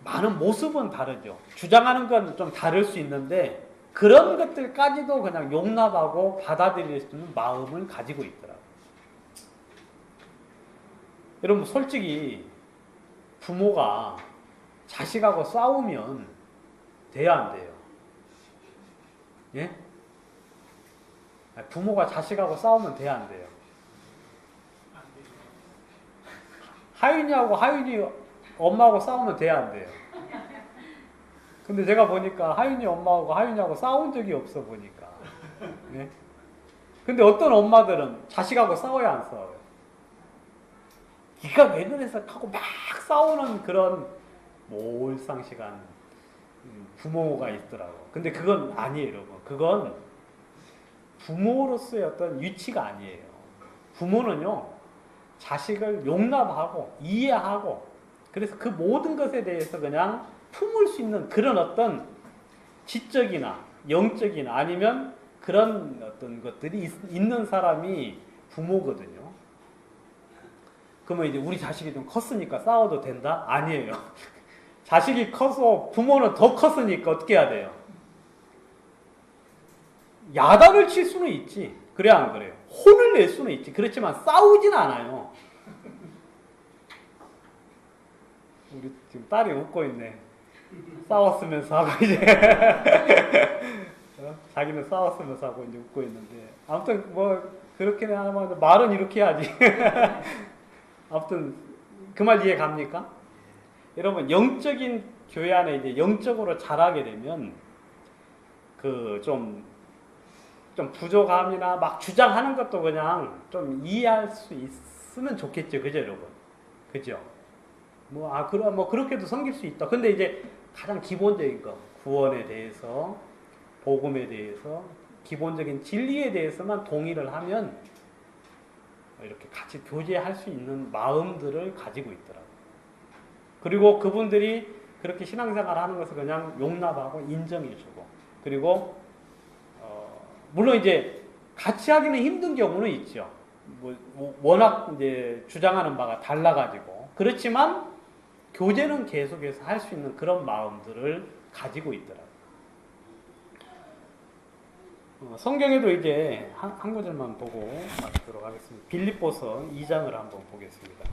많은 모습은 다르죠. 주장하는 건 좀 다를 수 있는데 그런 것들까지도 그냥 용납하고 받아들일 수 있는 마음을 가지고 있더라고요. 여러분 솔직히 부모가 자식하고 싸우면 돼야 안 돼요? 예? 부모가 자식하고 싸우면 돼야 안 돼요? 하윤이하고 하윤이 엄마하고 싸우면 돼야 안 돼요? 근데 제가 보니까 하윤이 엄마하고 하윤이하고 싸운 적이 없어 보니까. 예? 근데 어떤 엄마들은 자식하고 싸워야 안 싸워요? 네가 왜 그래서 하고 막 싸우는 그런 몰상식한 부모가 있더라고. 근데 그건 아니에요, 여러분. 그건 부모로서의 어떤 위치가 아니에요. 부모는요, 자식을 용납하고 이해하고 그래서 그 모든 것에 대해서 그냥 품을 수 있는 그런 어떤 지적이나 영적이나 아니면 그런 어떤 것들이 있는 사람이 부모거든요. 그러면 이제 우리 자식이 좀 컸으니까 싸워도 된다? 아니에요. 자식이 커서 부모는 더 컸으니까 어떻게 해야 돼요? 야단을 칠 수는 있지. 그래야 안 그래요? 혼을 낼 수는 있지. 그렇지만 싸우진 않아요. 우리 지금 딸이 웃고 있네. 싸웠으면서 하고 이제 자기는 싸웠으면서 하고 이제 웃고 있는데 아무튼 뭐 그렇게는 하면 말은 이렇게 해야지. 아무튼 그 말 이해 갑니까? 여러분 영적인 교회 안에 이제 영적으로 자라게 되면 그 좀 부족함이나 막 주장하는 것도 그냥 좀 이해할 수 있으면 좋겠죠, 그죠, 여러분? 그죠? 그럼 그렇게도 섬길 수 있다. 근데 이제 가장 기본적인 거, 구원에 대해서, 복음에 대해서, 기본적인 진리에 대해서만 동의를 하면 이렇게 같이 교제할 수 있는 마음들을 가지고 있더라고요. 그리고 그분들이 그렇게 신앙생활 하는 것을 그냥 용납하고 인정해주고, 그리고 물론 이제 같이 하기는 힘든 경우는 있죠. 워낙 이제 주장하는 바가 달라가지고. 그렇지만 교제는 계속해서 할 수 있는 그런 마음들을 가지고 있더라고요. 성경에도 이제 한 구절만 보고 마치도록 하겠습니다. 빌립보서 2장을 한번 보겠습니다.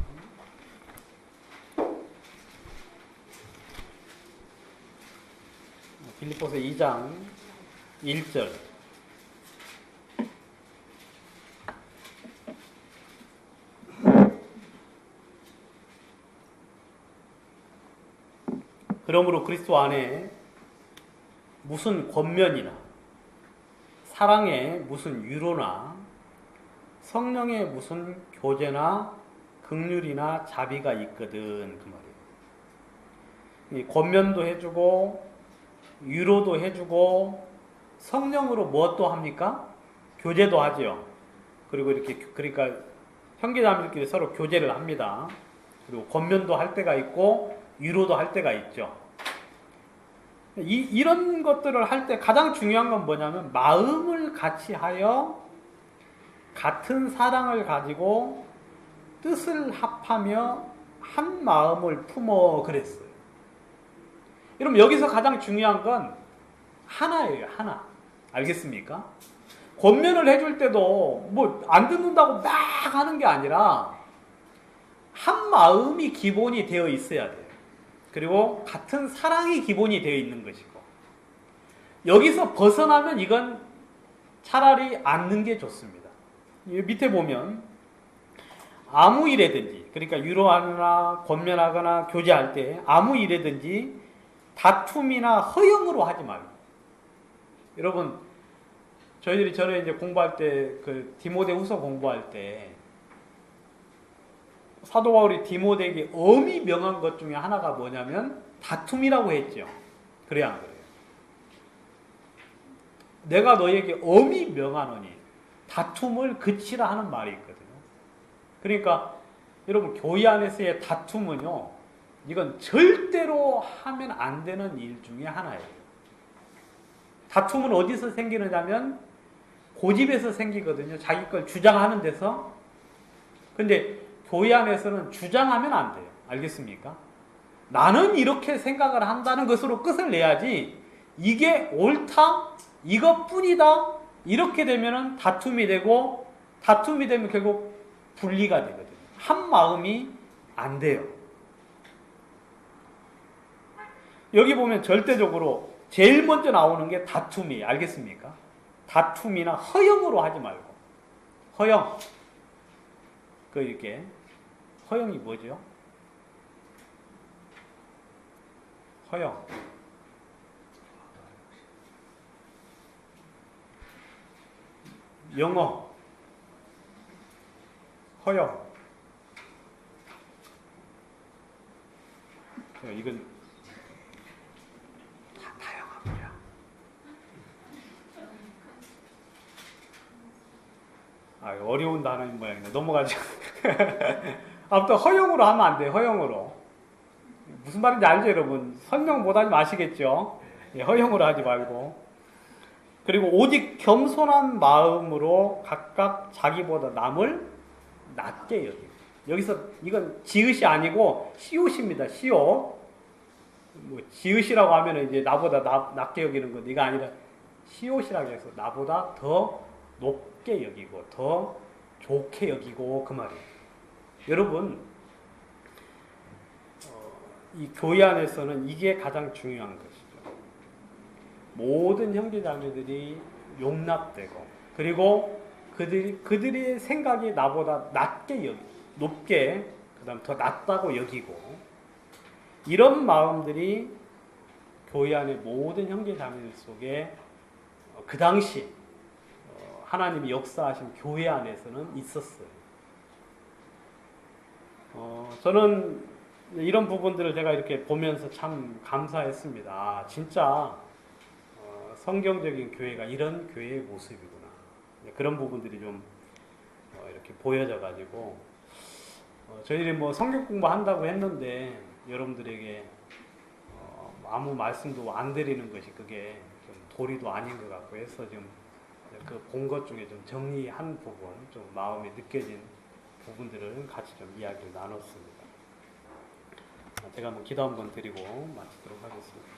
빌립보서 2장 1절. 그러므로 그리스도 안에 무슨 권면이나 사랑의 무슨 위로나 성령의 무슨 교제나 긍휼이나 자비가 있거든 그 말이에요. 이 권면도 해주고 위로도 해주고 성령으로 무엇도 합니까? 교제도 하죠. 그리고 이렇게 그러니까 형제자매들끼리 서로 교제를 합니다. 그리고 권면도 할 때가 있고 위로도 할 때가 있죠. 이런 것들을 할 때 가장 중요한 건 뭐냐면 마음을 같이 하여 같은 사랑을 가지고 뜻을 합하며 한 마음을 품어 그랬어요. 여러분 여기서 가장 중요한 건 하나예요. 하나. 알겠습니까? 권면을 해줄 때도 뭐 안 듣는다고 막 하는 게 아니라 한 마음이 기본이 되어 있어야 돼요. 그리고 같은 사랑이 기본이 되어 있는 것이고, 여기서 벗어나면 이건 차라리 않는 게 좋습니다. 밑에 보면 아무 일에든지, 그러니까 위로하거나 권면하거나 교제할 때 아무 일에든지 다툼이나 허영으로 하지 말고. 여러분, 저희들이 전에 이제 공부할 때, 그 디모데후서 공부할 때 사도 바울이 디모데에게 엄히 명한 것 중에 하나가 뭐냐면 다툼이라고 했죠. 그래야 안 그래요? 내가 너에게 엄히 명하노니 다툼을 그치라 하는 말이 있거든요. 그러니까 여러분, 교회 안에서의 다툼은요, 이건 절대로 하면 안 되는 일 중에 하나예요. 다툼은 어디서 생기느냐면 고집에서 생기거든요. 자기 걸 주장하는 데서. 근데 교회 안에서는 주장하면 안 돼요. 알겠습니까? 나는 이렇게 생각을 한다는 것으로 끝을 내야지, 이게 옳다, 이것뿐이다, 이렇게 되면은 다툼이 되고, 다툼이 되면 결국 분리가 되거든요. 한 마음이 안 돼요. 여기 보면 절대적으로 제일 먼저 나오는 게 다툼이에요. 알겠습니까? 다툼이나 허영으로 하지 말고. 허영. 이렇게. 허영이 뭐죠? 허영. 영어. 허영. 이건 다양하고요. 어려운 단어인 모양이네. 넘어가죠. 아무튼 허영으로 하면 안 돼요. 허영으로. 무슨 말인지 알죠, 여러분? 설명 못하면 아시겠죠? 허영으로 하지 말고. 그리고 오직 겸손한 마음으로 각각 자기보다 남을 낮게 여기고. 여기서 이건 지읒이 아니고 시옷입니다. 시옷. 뭐 지읒이라고 하면 이제 나보다 낮게 여기는 건 이가 아니라 시옷이라고 해서 나보다 더 높게 여기고 더 좋게 여기고, 그 말이에요. 여러분, 이 교회 안에서는 이게 가장 중요한 것이죠. 모든 형제자매들이 용납되고, 그리고 그들의 생각이 나보다 낮게 높게, 그 다음 더 낫다고 여기고, 이런 마음들이 교회 안의 모든 형제자매들 속에 그 당시 하나님이 역사하신 교회 안에서는 있었어요. 저는 이런 부분들을 제가 이렇게 보면서 참 감사했습니다. 진짜 성경적인 교회가 이런 교회의 모습이구나. 그런 부분들이 좀 이렇게 보여져가지고, 저희들이 뭐 성경 공부한다고 했는데 여러분들에게 아무 말씀도 안 드리는 것이 그게 좀 도리도 아닌 것 같고 해서 좀 그 본 것 중에 좀 정리한 부분, 좀 마음에 느껴진 부분들을 같이 좀 이야기를 나눴습니다. 제가 한번 기도 한번 드리고 마치도록 하겠습니다.